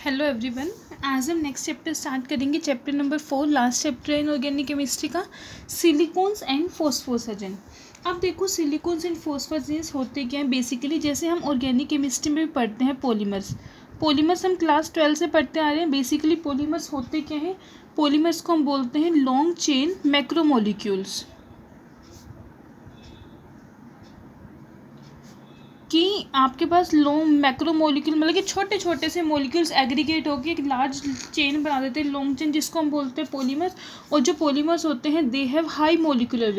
Hello everyone. आज हम next chapter start करेंगे, chapter number 4, last chapter in organic chemistry का, सिलिकॉन्स एंड फॉस्फोसर्जेन। अब देखो सिलिकॉन्स एंड फॉस्फोसर्जेंस होते क्या हैं बेसिकली, जैसे हम ऑर्गेनिक केमिस्ट्री में भी पढ़ते हैं पॉलीमर्स हम क्लास 12 से पढ़ते आ रहे हैं। बेसिकली पॉलीमर्स होते क्या हैं, पॉलीमर्स को हम बोलते हैं लॉन्ग चेन मैक्रोमोलिक्यूल्स, कि आपके पास लॉन्ग मैक्रोमोलिक्यूल मतलब कि छोटे छोटे से मोलिक्यूल्स एग्रीगेट होकर एक लार्ज चेन बना देते हैं, लॉन्ग चेन, जिसको हम बोलते हैं पॉलीमर्स। और जो पॉलीमर्स होते हैं they have high molecular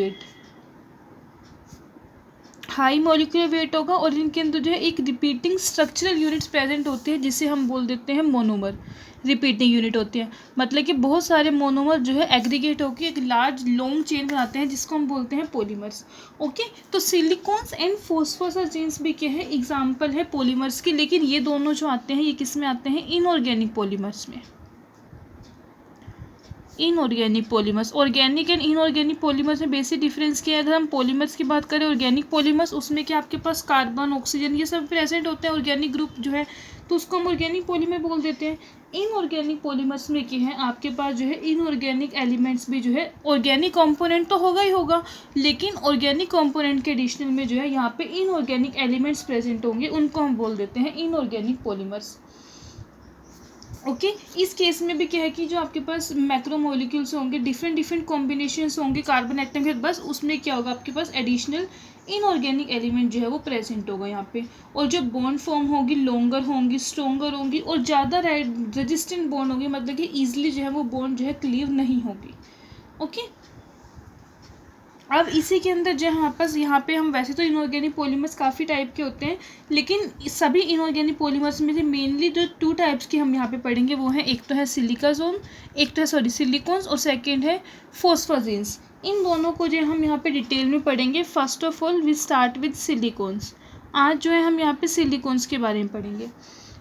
weight होगा, और इनके अंदर जो है एक रिपीटिंग स्ट्रक्चरल यूनिट्स प्रेजेंट होते हैं, जिसे हम बोल देते हैं मोनोमर। रिपीटिंग यूनिट होती है, मतलब कि बहुत सारे मोनोमर जो है एग्रीगेट होकर एक लार्ज लॉन्ग चेन बनाते हैं, जिसको हम बोलते हैं पॉलीमर्स। ओके, तो सिलिकॉन्स एंड फॉस्फोसर्जेंस भी क्या है, एग्जाम्पल है पॉलीमर्स के। लेकिन ये दोनों जो आते हैं ये किस में आते हैं, इनऑर्गेनिक पॉलीमर्स में। Inorganic polymers, organic and inorganic polymers में बेसिक डिफरेंस क्या है। अगर हम पॉलीमर्स की बात करें, ऑर्गेनिक पॉलीमर्स, उसमें क्या आपके पास कार्बन, ऑक्सीजन ये सब प्रेजेंट होते हैं, ऑर्गेनिक ग्रुप जो है, तो उसको हम ऑर्गेनिक पॉलीमर बोल देते हैं। इनऑर्गेनिक पॉलीमर्स में क्या है, आपके पास जो है इनऑर्गेनिक एलिमेंट्स भी जो है, ऑर्गेनिक कंपोनेंट तो होगा ही होगा, लेकिन ऑर्गेनिक कंपोनेंट के एडिशनल में जो है यहाँ पे इनऑर्गेनिक एलिमेंट्स प्रेजेंट होंगे, उनको हम बोल देते हैं इनऑर्गेनिक पॉलीमर्स। ओके, इस केस में भी क्या है कि जो आपके पास मैक्रोमोलिक्यूल्स होंगे, डिफरेंट कॉम्बिनेशंस होंगे कार्बन एटम के, बस उसमें क्या होगा, आपके पास एडिशनल इनऑर्गेनिक एलिमेंट जो है वो प्रेजेंट होगा यहाँ पे। और जो बॉन्ड फॉर्म होगी लॉन्गर होंगी, स्ट्रोंगर होंगी, और ज़्यादा रेजिस्टेंट बॉन्ड होगी, मतलब कि ईजिली जो है वो बॉन्ड जो है क्लीव नहीं होगी। ओके, अब इसी के अंदर जो यहाँ पे हम वैसे तो इनऑर्गेनिक पॉलीमर्स काफ़ी टाइप के होते हैं, लेकिन सभी इनऑर्गेनिक पॉलीमर्स में से मेनली जो 2 टाइप्स के हम यहाँ पे पढ़ेंगे वो हैं, एक तो है सिलिकॉन्स और सेकंड है फॉस्फोजेंस। इन दोनों को जो हम यहाँ पे डिटेल में पढ़ेंगे। First of all we start with silicones. आज जो है हम यहाँ पे सिलिकॉन्स के बारे में पढ़ेंगे।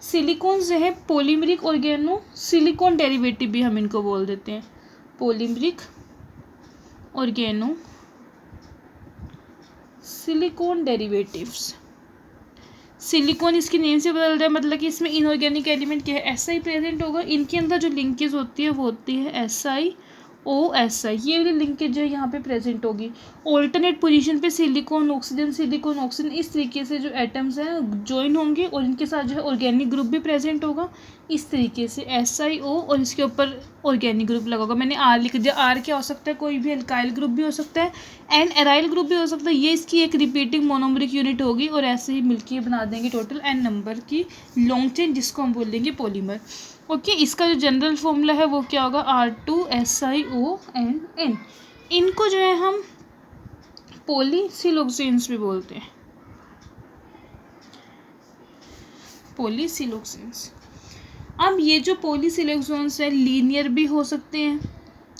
सिलिकॉन्स जो है पॉलीमरिक ऑर्गेनो सिलिकॉन डेरिवेटिव भी हम इनको बोल देते हैं, polymeric organo silicon derivatives. Silicon इसकी नेम से बदल रहा है, मतलब कि इसमें इनऑर्गेनिक एलिमेंट क्या है, SI प्रेजेंट होगा। इनके अंदर जो लिंकेज होती है वो होती है SiO2, ये वाली लिंकेज जो है यहाँ पे प्रेजेंट होगी। ऑल्टरनेट पोजीशन पे सिलिकॉन ऑक्सीजन इस तरीके से जो एटम्स हैं ज्वाइन होंगे, और इनके साथ जो है ऑर्गेनिक ग्रुप भी प्रेजेंट होगा इस तरीके से SiO, और इसके ऊपर ऑर्गेनिक ग्रुप लगा होगा। मैंने R लिख दिया। R क्या हो सकता है, कोई भी अल्काइल ग्रुप भी हो सकता है, एंड एराइल ग्रुप भी हो सकता है। ये इसकी एक रिपीटिंग मोनोमरिक यूनिट होगी, और ऐसे ही मिलकर बना देंगे टोटल n नंबर की लॉन्ग चेन, जिसको हम बोल देंगे पॉलीमर। ओके, इसका जो जनरल फॉर्मूला है वो क्या होगा, R2SiO N। इनको जो है हम पॉलीसिलोक्सेन्स भी बोलते हैं, पॉलीसिलोक्सेन्स। अब ये जो पॉलीसिलोक्सेन्स है लीनियर भी हो सकते हैं,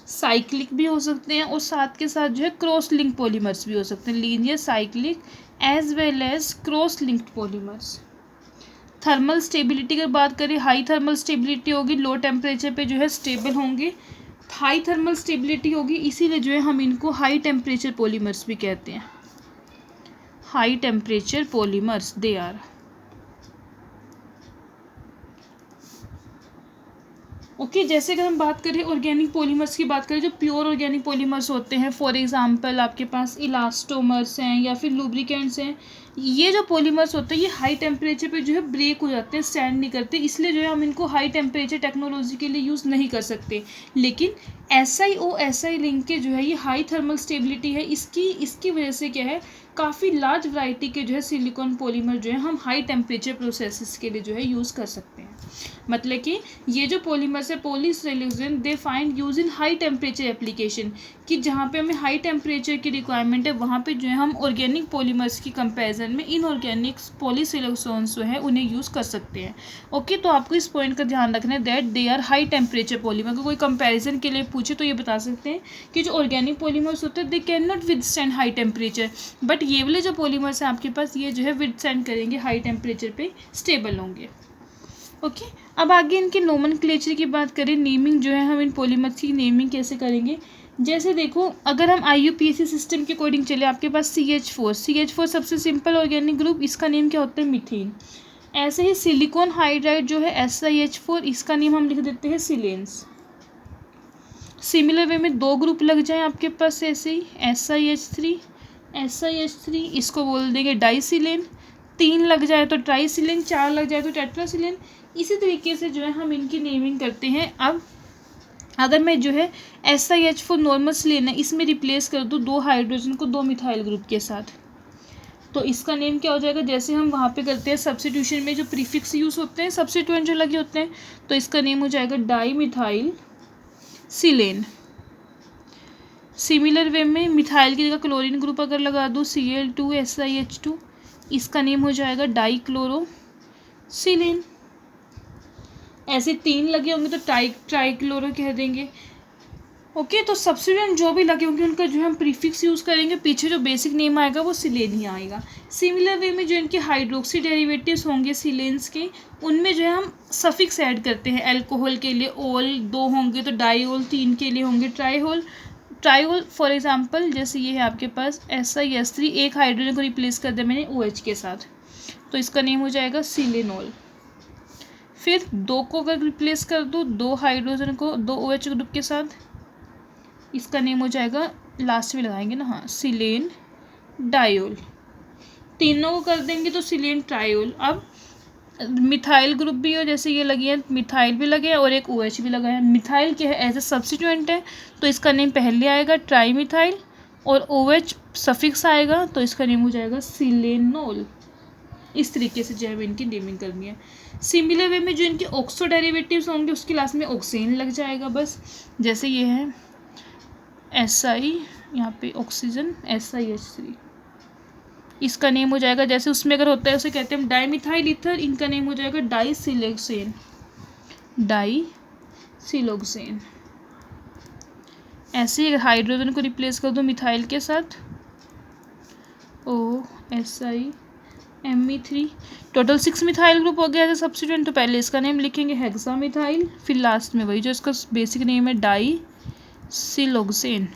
साइक्लिक भी हो सकते हैं, और साथ के साथ जो है क्रॉस लिंक पॉलीमर्स भी हो सकते हैं, linear, cyclic as well as cross linked polymers. Thermal stability की बात करें, हाई थर्मल स्टेबिलिटी होगी, लो टेम्परेचर पे जो है स्टेबल होंगे, हाई थर्मल स्टेबिलिटी होगी, इसीलिए जो है हम इनको हाई टेम्परेचर पॉलीमर्स भी कहते हैं। High temperature polymers they are. Okay, जैसे अगर हम बात करें ऑर्गेनिक पॉलीमर्स की बात करें, जो प्योर ऑर्गेनिक पॉलीमर्स होते हैं, फॉर एग्जांपल आपके पास इलास्टोमर्स हैं या फिर लुब्रिकेंट्स हैं, ये जो पॉलीमर्स होते हैं ये हाई टेम्परेचर पे जो है ब्रेक हो जाते हैं, स्टैंड नहीं करते, इसलिए जो है हम इनको हाई टेम्परेचर टेक्नोलॉजी के लिए यूज़ नहीं कर सकते। लेकिन SiO लिंक के जो है ये हाई थर्मल स्टेबिलिटी है, इसकी वजह से क्या है, काफ़ी लार्ज वैरायटी के जो है सिलिकॉन पॉलीमर जो है हम हाई टेम्परेचर प्रोसेसेस के लिए जो है यूज़ कर सकते हैं। मतलब कि ये जो पॉलीमर्स है polysilicon, they find use in high temperature application, कि जहाँ पे हमें हाई टेम्परेचर की रिक्वायरमेंट है वहाँ पे जो है हम ऑर्गेनिक पॉलीमर्स की कंपैरिजन में इनऑर्गेनिक पॉलीसिलिकॉन्स जो है उन्हें यूज़ कर सकते हैं। ओके, तो आपको इस पॉइंट का ध्यान रखना है that they are high temperature polymer. अगर कोई कंपैरिजन के लिए पूछे तो ये बता सकते हैं कि जो ऑर्गेनिक पॉलीमर्स होते हैं they can not withstand high temperature, but ये वाले जो पॉलीमर्स हैं आपके पास ये जो है विदस्टैंड करेंगे, हाई टेम्परेचर पे स्टेबल होंगे। ओके, अब आगे इनके नोमेनक्लेचर की बात करें, नेमिंग जो है हम इन पॉलीमर्स की नेमिंग कैसे करेंगे। जैसे देखो, अगर हम IUPAC सिस्टम के अकॉर्डिंग चले, आपके पास CH4 सबसे सिंपल ऑर्गेनिक ग्रुप, इसका नेम क्या होता है, मीथेन। ऐसे ही सिलिकॉन हाइड्राइड जो है SiH4, इसका नेम हम लिख देते हैं सिलेन्स। सिमिलर वे में 2 ग्रुप लग जाए आपके पास ऐसे ही, SiH3 इसको बोल देंगे डाइसिलेन, 3 लग जाए तो ट्राइसिलेन, 4 लग जाए तो टेट्रासिलेन। इसी तरीके से जो है हम इनकी नेमिंग करते हैं। अब अगर मैं जो है SiH4 नॉर्मल सिलेन है इसमें रिप्लेस कर दूँ 2 हाइड्रोजन को 2 मिथाइल ग्रुप के साथ, तो इसका नेम क्या हो जाएगा, जैसे हम वहाँ पे करते हैं सब्स्टिट्यूशन में जो प्रीफिक्स यूज़ होते हैं, सब्स्टिट्यूएंट जो लगे होते हैं, तो इसका नेम हो जाएगा डाई मिथाइल सिलेन। सिमिलर वे में मिथाइल की जगह क्लोरीन ग्रुप अगर लगा दूँ Cl2SiH2, इसका नेम हो जाएगा डाई क्लोरो सिलेन। ऐसे 3 लगे होंगे तो ट्राई क्लोरो कह देंगे। ओके, तो सब्स्टिट्यूएंट जो भी लगे होंगे उनका जो है हम प्रीफिक्स यूज़ करेंगे, पीछे जो बेसिक नेम आएगा वो सिलेन ही आएगा। सिमिलर वे में जो इनके हाइड्रोक्सी डेरिवेटिव्स होंगे सिलेन्स के, उनमें जो है हम सफिक्स ऐड करते हैं। अल्कोहल के लिए ओल 2 होंगे तो डाईओल, 3 के लिए होंगे ट्राईओल। फॉर एग्जांपल जैसे ये है आपके पास SiS3, एक हाइड्रोजन को रिप्लेस कर दिया मैंने OH के साथ, तो इसका नेम हो जाएगा सिलेनोल। फिर 2 को अगर रिप्लेस कर दो 2 हाइड्रोजन को 2 OH ग्रुप के साथ, इसका नेम हो जाएगा, लास्ट में लगाएंगे ना, हाँ, सिलेन डायोल। 3 को कर देंगे तो सिलेन ट्रायोल। अब मिथाइल ग्रुप भी हो, जैसे ये लगी है, मिथाइल भी लगे और एक OH भी लगा है। मिथाइल क्या है, एज ए सब्स्टिट्यूएंट है, तो इसका नेम पहले आएगा ट्राई मिथाइल, और OH सफिक्स आएगा तो इसका नेम हो जाएगा सिलेनोल। इस तरीके से जो है इनकी नेमिंग करनी है। सिमिलर वे में जो इनके ऑक्सो डेरिवेटिव्स होंगे उसकी लास्ट में ऑक्सेन लग जाएगा बस। जैसे ये है SI, यहाँ पे ऑक्सीजन SiH3, इसका नेम हो जाएगा, जैसे उसमें अगर होता है उसे कहते हैं हम डाईमिथाइल ईथर, इनका नेम हो जाएगा डाईसिलोक्सेन। ऐसे ही हाइड्रोजन को रिप्लेस कर दो मिथाइल के साथ, OSiMe3, टोटल 6 मिथाइल ग्रुप हो गया एज सब्स्टिट्यूएंट। तो पहले इसका नेम लिखेंगे हेक्सामिथाइल, फिर लास्ट में वही जो इसका बेसिक नेम है डाईसिलोक्सेन।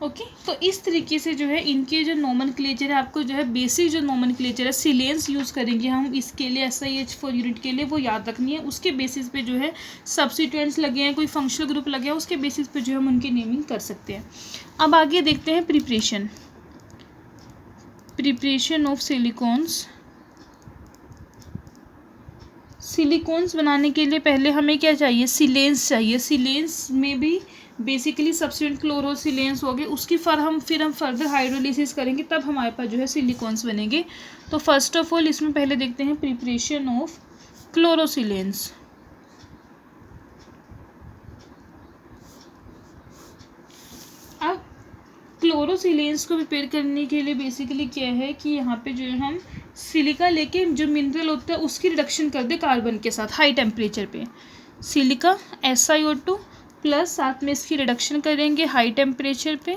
ओके, तो इस तरीके से जो है इनके जो नोमेनक्लेचर है, आपको जो है बेसिक जो नोमेनक्लेचर है सिलेन्स यूज़ करेंगे हम इसके लिए, SiH4 यूनिट के लिए, वो याद रखनी है। उसके बेसिस पे जो है सब्स्टिट्यूएंट्स लगे हैं, कोई फंक्शनल ग्रुप लगे हैं, उसके बेसिस पे जो है हम उनकी नेमिंग कर सकते हैं। अब आगे देखते हैं प्रिपरेशन ऑफ सिलिकॉन्स बनाने के लिए पहले हमें क्या चाहिए, सिलेन्स चाहिए। सिलेन्स में भी बेसिकली सब्स्टिट्यूएंट क्लोरोसिलेन्स हो गए, उसकी फिर हम फर्दर हाइड्रोलिसिस करेंगे, तब हमारे पास जो है सिलिकॉन्स बनेंगे। तो फर्स्ट ऑफ ऑल इसमें पहले देखते हैं प्रिपरेशन ऑफ क्लोरोसिलेन्स। अब क्लोरोसिलेन्स को प्रिपेयर करने के लिए बेसिकली क्या है कि यहाँ पे जो है हम सिलिका लेके जो मिनरल होता है उसकी रिडक्शन कर दे कार्बन के साथ हाई टेम्परेचर पे। सिलिका SiO2 प्लस साथ में इसकी रिडक्शन करेंगे हाई टेम्परेचर पे,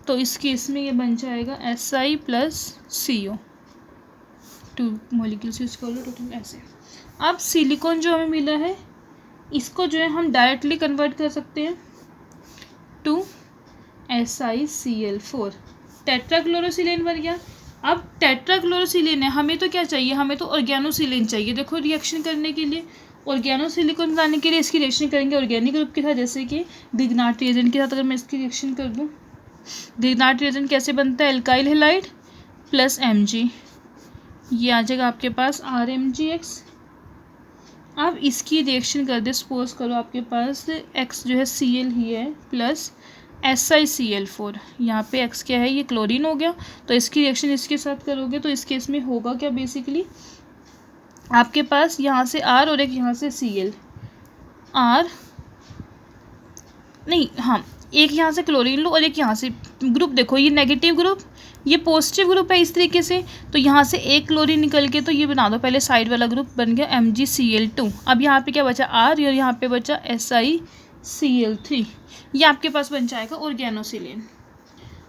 तो इस केस में ये बन जाएगा Si plus CO, 2 molecules use कर लो टोटल ऐसे। अब सिलिकॉन जो हमें मिला है इसको जो है हम डायरेक्टली कन्वर्ट कर सकते हैं टू SiCl4, टेट्राक्लोरोसिलेन बन गया। अब टेट्राक्लोरोसिलेन है, हमें तो क्या चाहिए, हमें तो ऑर्गेनोसिलेन चाहिए। देखो रिएक्शन करने के लिए ऑर्गेनोसिलिकॉन बनाने के लिए इसकी रिएक्शन करेंगे ऑर्गेनिक ग्रुप के साथ, जैसे कि ग्रिग्नार्ड रिएजेंट के साथ। अगर मैं इसकी रिएक्शन कर दूँ, ग्रिग्नार्ड रिएजेंट कैसे बनता है, एल्काइल हैलाइड प्लस Mg, ये आ जाएगा आपके पास RMgX। अब इसकी रिएक्शन कर दे, सपोज करो आपके पास X जो है Cl ही है प्लस SiCl4, यहाँ पे X क्या है, ये क्लोरीन हो गया, तो इसकी रिएक्शन इसके साथ करोगे तो इस केस में होगा क्या, बेसिकली आपके पास यहाँ से R और एक यहाँ से Cl, R नहीं, हाँ, एक यहाँ से क्लोरीन लो और एक यहाँ से, ग्रुप देखो ये नेगेटिव ग्रुप, ये पॉजिटिव ग्रुप है इस तरीके से, तो यहाँ से एक क्लोरीन निकल के तो ये बना दो पहले साइड वाला ग्रुप बन गया MgCl2। अब यहाँ पे क्या बचा R और यहाँ पे बचा SiCl3, ये आपके पास बन जाएगा ऑर्गेनोसिलेन।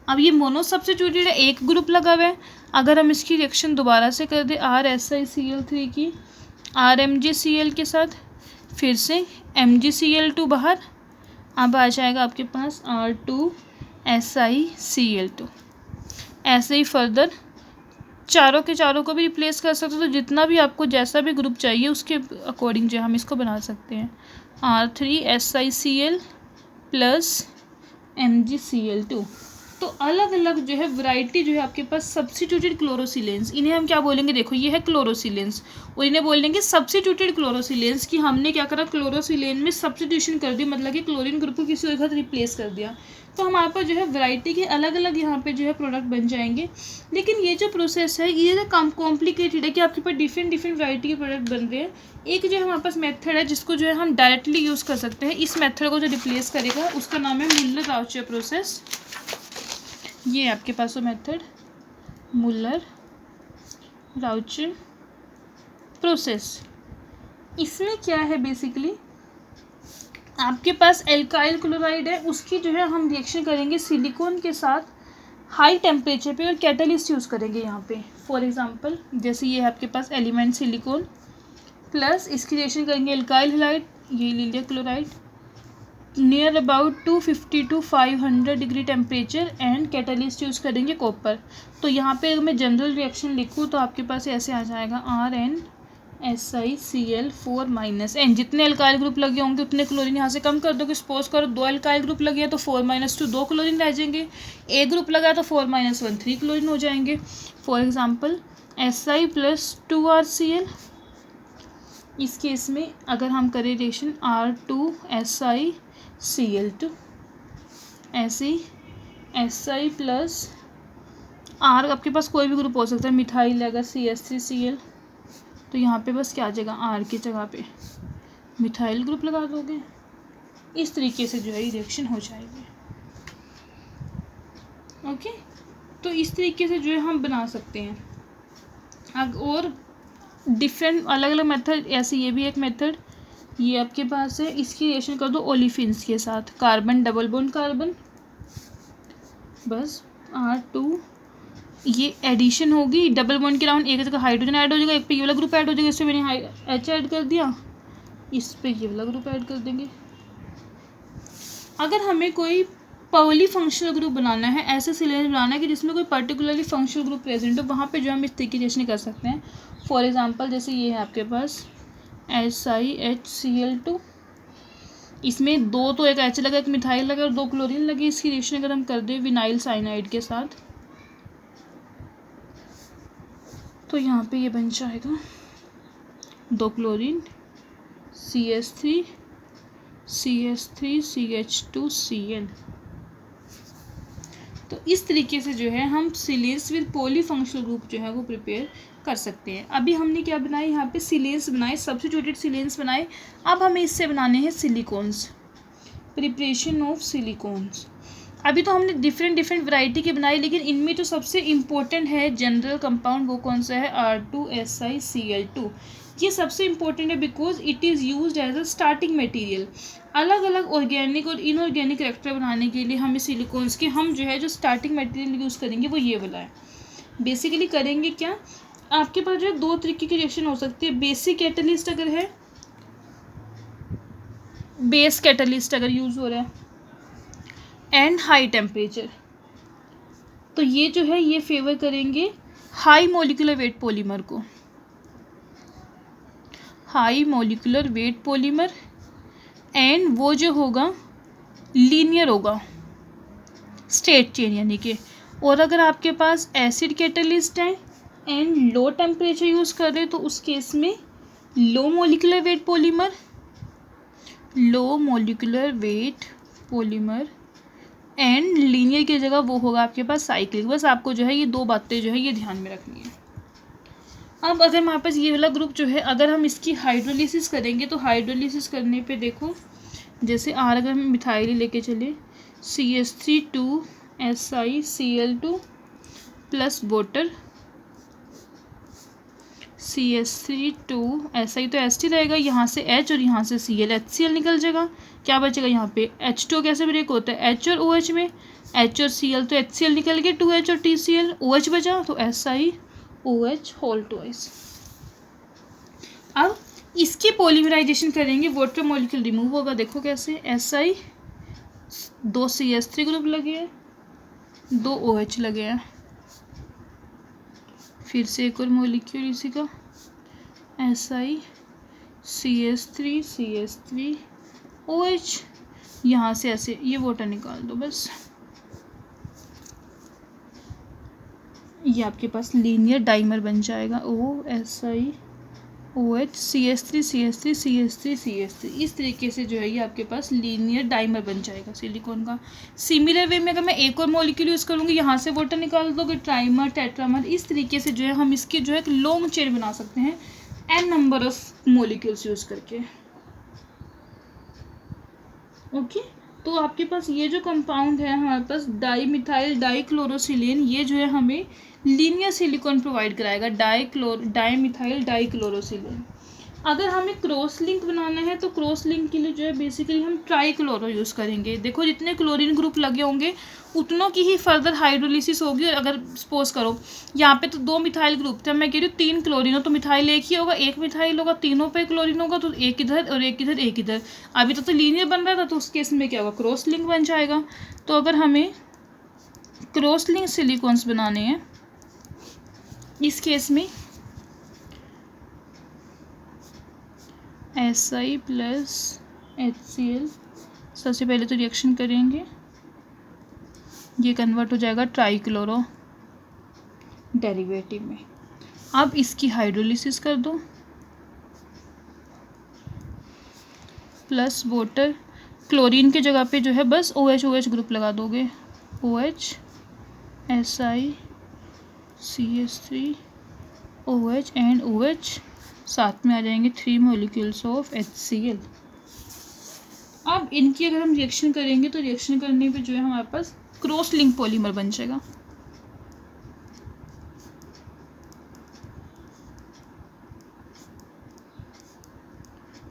अब ये मोनो सब्स्टिट्यूटेड है, एक ग्रुप लगा हुआ है। अगर हम इसकी रिएक्शन दोबारा से कर दें RSiCl3 की RMgCl के साथ, फिर से MgCl2 बाहर, अब आ जाएगा आपके पास R2SiCl2। ऐसे ही फर्दर चारों के चारों को भी रिप्लेस कर सकते हो, तो जितना भी आपको जैसा भी ग्रुप चाहिए उसके अकॉर्डिंग जो हम इसको बना सकते हैं। R3SiCl plus MgCl2। तो अलग अलग जो है वैरायटी जो है आपके पास सब्स्टिट्यूटेड क्लोरोसिलेंस, इन्हें हम क्या बोलेंगे, देखो ये है क्लोरोसिलेंस और इन्हें बोलेंगे सब्स्टिट्यूटेड क्लोरोसिलेंस, कि हमने क्या करा, क्लोरोसिलेन में सब्स्टिट्यूशन कर दी, मतलब कि क्लोरीन ग्रुप को किसी और के साथ रिप्लेस कर दिया। तो हमारे पास जो है वैरायटी के अलग अलग यहाँ पे जो है प्रोडक्ट बन जाएंगे। लेकिन ये जो प्रोसेस है ये कम कॉम्प्लिकेटेड है कि आपके पास डिफरेंट डिफरेंट वैरायटी के प्रोडक्ट बन रहे हैं। एक जो हमारे पास मेथड है जिसको जो है हम डायरेक्टली यूज़ कर सकते हैं, इस मेथड को जो रिप्लेस करेगा उसका नाम है मुल्लर राउचर प्रोसेस। ये आपके पास वो मेथड मुल्लर राउचर प्रोसेस। इसमें क्या है, बेसिकली आपके पास एल्काइल क्लोराइड है, उसकी जो है हम रिएक्शन करेंगे सिलिकॉन के साथ हाई टेम्परेचर पे और कैटलिस्ट यूज़ करेंगे यहाँ पे। फॉर एग्जांपल जैसे ये है आपके पास एलिमेंट सिलिकॉन प्लस इसकी रिएक्शन करेंगे एल्काइल हैलाइड, ये ले लिया chloride, near about 250 to 500 degree temperature and catalyst use करेंगे कॉपर। तो यहाँ पे अगर मैं जनरल रिएक्शन लिखूँ तो आपके पास ऐसे आ जाएगा RnSiCl4-N। जितने अल्काइल ग्रुप लगे होंगे उतने क्लोरीन यहाँ से कम कर दो। सपोज करो 2 अल्काइल ग्रुप लगे हैं तो 4-2 2 क्लोरीन रह जाएंगे, एक ग्रुप लगा तो 4-1 3 क्लोरीन हो जाएंगे। For example Si plus 2RCl, इस केस में अगर हम करें रिएक्शन R2SiCl2, ऐसे Si प्लस R, आपके पास कोई भी ग्रुप हो सकता है, मिथाइल अगर CH3Cl, तो यहाँ पे बस क्या आ जाएगा, R की जगह पे मिथाइल ग्रुप लगा दोगे। इस तरीके से जो है रिएक्शन हो जाएगी। ओके, तो इस तरीके से जो है हम बना सकते हैं। और डिफरेंट अलग अलग मेथड, ऐसे ये भी एक मेथड, ये आपके पास है, इसकी रिएक्शन कर दो ओलिफिन्स के साथ, कार्बन डबल बॉन्ड कार्बन, बस R2, ये एडिशन होगी, डबल बॉन्ड के राउंड एक जगह हाइड्रोजन ऐड हो जाएगा, एक पे ये वाला ग्रुप ऐड हो जाएगा, इससे मैंने H ऐड कर दिया, इस पे ये वाला ग्रुप ऐड कर देंगे। अगर हमें कोई पॉली फंक्शनल ग्रुप बनाना है, ऐसे सिलेंडर बनाना है कि जिसमें कोई पर्टिकुलरली फंक्शनल ग्रुप प्रेजेंट हो, वहाँ पे जो हम इस तरीके रिएक्शन कर सकते हैं। फॉर एग्जांपल जैसे ये है आपके पास SiHCl2, इसमें दो तो एक H लगा, एक मिथाइल लगा और 2 क्लोरीन लगी। इसकी रिएक्शन अगर हम कर दें विनाइल साइनाइड के साथ तो यहाँ पे ये बन जाएगा 2 क्लोरीन CH3 CH3CH2Cl। तो इस तरीके से जो है हम सिलेंस विद पॉली फंक्शनल ग्रुप जो है वो प्रिपेयर कर सकते हैं। अभी हमने क्या बनाया, यहाँ पे सिलेंस बनाए, सब्स्टिट्यूटेड सिलेंस बनाए। अब हमें इससे बनाने हैं सिलिकॉन्स, प्रिपरेशन ऑफ सिलिकॉन्स। अभी तो हमने डिफरेंट डिफरेंट वैरायटी के बनाए, लेकिन इनमें जो सबसे इम्पोर्टेंट है जनरल कंपाउंड वो कौन सा है, R2SiCl2। ये सबसे इम्पोर्टेंट है because it is used as a starting material. अलग अलग ऑर्गेनिक और इनऑर्गेनिक रिएक्टर बनाने के लिए हमें सिलिकॉन्स के हम जो है जो स्टार्टिंग मटेरियल यूज़ करेंगे वो ये वाला है। बेसिकली करेंगे क्या, आपके पास जो है 2 तरीके की रिएक्शन हो सकती है। बेसिक कैटलिस्ट अगर है, बेस कैटलिस्ट अगर यूज़ हो रहा है एंड हाई टेम्परेचर, तो ये जो है ये फेवर करेंगे हाई मोलिकुलर वेट पॉलीमर को, high molecular weight polymer, and वो जो होगा लीनियर होगा, स्टेट चेन यानी कि। और अगर आपके पास एसिड कैटलिस्ट है एंड लो टेम्परेचर यूज़ कर रहे तो उस केस में low molecular weight polymer, low molecular weight polymer and linear की जगह वो होगा आपके पास साइक्लिक। बस आपको जो है ये 2 बातें जो है ये ध्यान में रखनी है। अब अगर हमारे पास ये वाला ग्रुप जो है, अगर हम इसकी हाइड्रोलिसिस करेंगे तो हाइड्रोलिसिस करने पे देखो, जैसे R अगर हम मिथाइल लेके चले, CH3 2SiCl2 plus water, CH3 2 तो ST रहेगा, यहाँ से H और यहाँ से Cl, HCl निकल जाएगा, क्या बचेगा यहाँ पे H2 कैसे ब्रेक होता है H और OH में, H और Cl तो HCl निकल गया, 2H और TCl, OH बचा तो SiOH होल ट्वाइस। अब इसकी पॉलीमराइजेशन करेंगे, वाटर मॉलिक्यूल रिमूव होगा, देखो कैसे, Si 2 CH3 ग्रुप लगे हैं, 2 OH लगे हैं, फिर से एक और मॉलिक्यूल इसी का SiCH3CH3OH, यहाँ से ऐसे ये वाटर निकाल दो बस। ये आपके पास लीनियर डाइमर बन जाएगा OSiOH CH3CH3CH3CH3। इस तरीके से जो है ये आपके पास लीनियर डाइमर बन जाएगा सिलिकॉन का। सिमिलर वे में अगर मैं एक और मॉलिक्यूल यूज़ करूँगी, यहाँ से वाटर निकाल दोगे, ट्राइमर, टेट्रामर, इस तरीके से जो है हम इसकी जो है एक लॉन्ग चेन बना सकते हैं n number of molecules use करके। ओके, तो आपके पास ये जो कंपाउंड है हमारे पास डाईमिथाइल डाईक्लोरोसिलेन, ये जो है हमें लीनियर सिलिकॉन प्रोवाइड कराएगा, डाईमिथाइल डाईक्लोरोसिलेन। अगर हमें क्रॉस लिंक बनाना है तो क्रॉस लिंक के लिए जो है बेसिकली हम ट्राईक्लोरो यूज़ करेंगे। देखो जितने क्लोरीन ग्रुप लगे होंगे उतनों की ही फर्दर हाइड्रोलिसिस होगी। और अगर सपोज करो यहाँ पे तो 2 मिथाइल ग्रुप थे, मैं कह रही हूँ 3 क्लोरीन हो, तो मिथाइल एक ही होगा, एक मिथाइल होगा, तीनों पे क्लोरीन होगा, तो एक इधर और एक इधर, एक इधर। अभी तो लीनियर बन रहा था, तो उस केस में क्या होगा, क्रॉस लिंक बन जाएगा। तो अगर हमें क्रॉस लिंक सिलिकॉन्स बनाने हैं इस केस में Si प्लस HCl, सबसे पहले तो रिएक्शन करेंगे, ये कन्वर्ट हो जाएगा ट्राईक्लोरो डेरिवेटिव में। अब इसकी हाइड्रोलिसिस कर दो, प्लस वाटर, क्लोरीन की जगह पे जो है बस OH ग्रुप लगा दोगे, OH SiCH3OH एंड OH, साथ में आ जाएंगे 3 मॉलिक्यूल्स ऑफ HCl। अब इनकी अगर हम रिएक्शन करेंगे तो रिएक्शन करने पे जो है हमारे पास क्रॉस लिंक पॉलीमर बन जाएगा।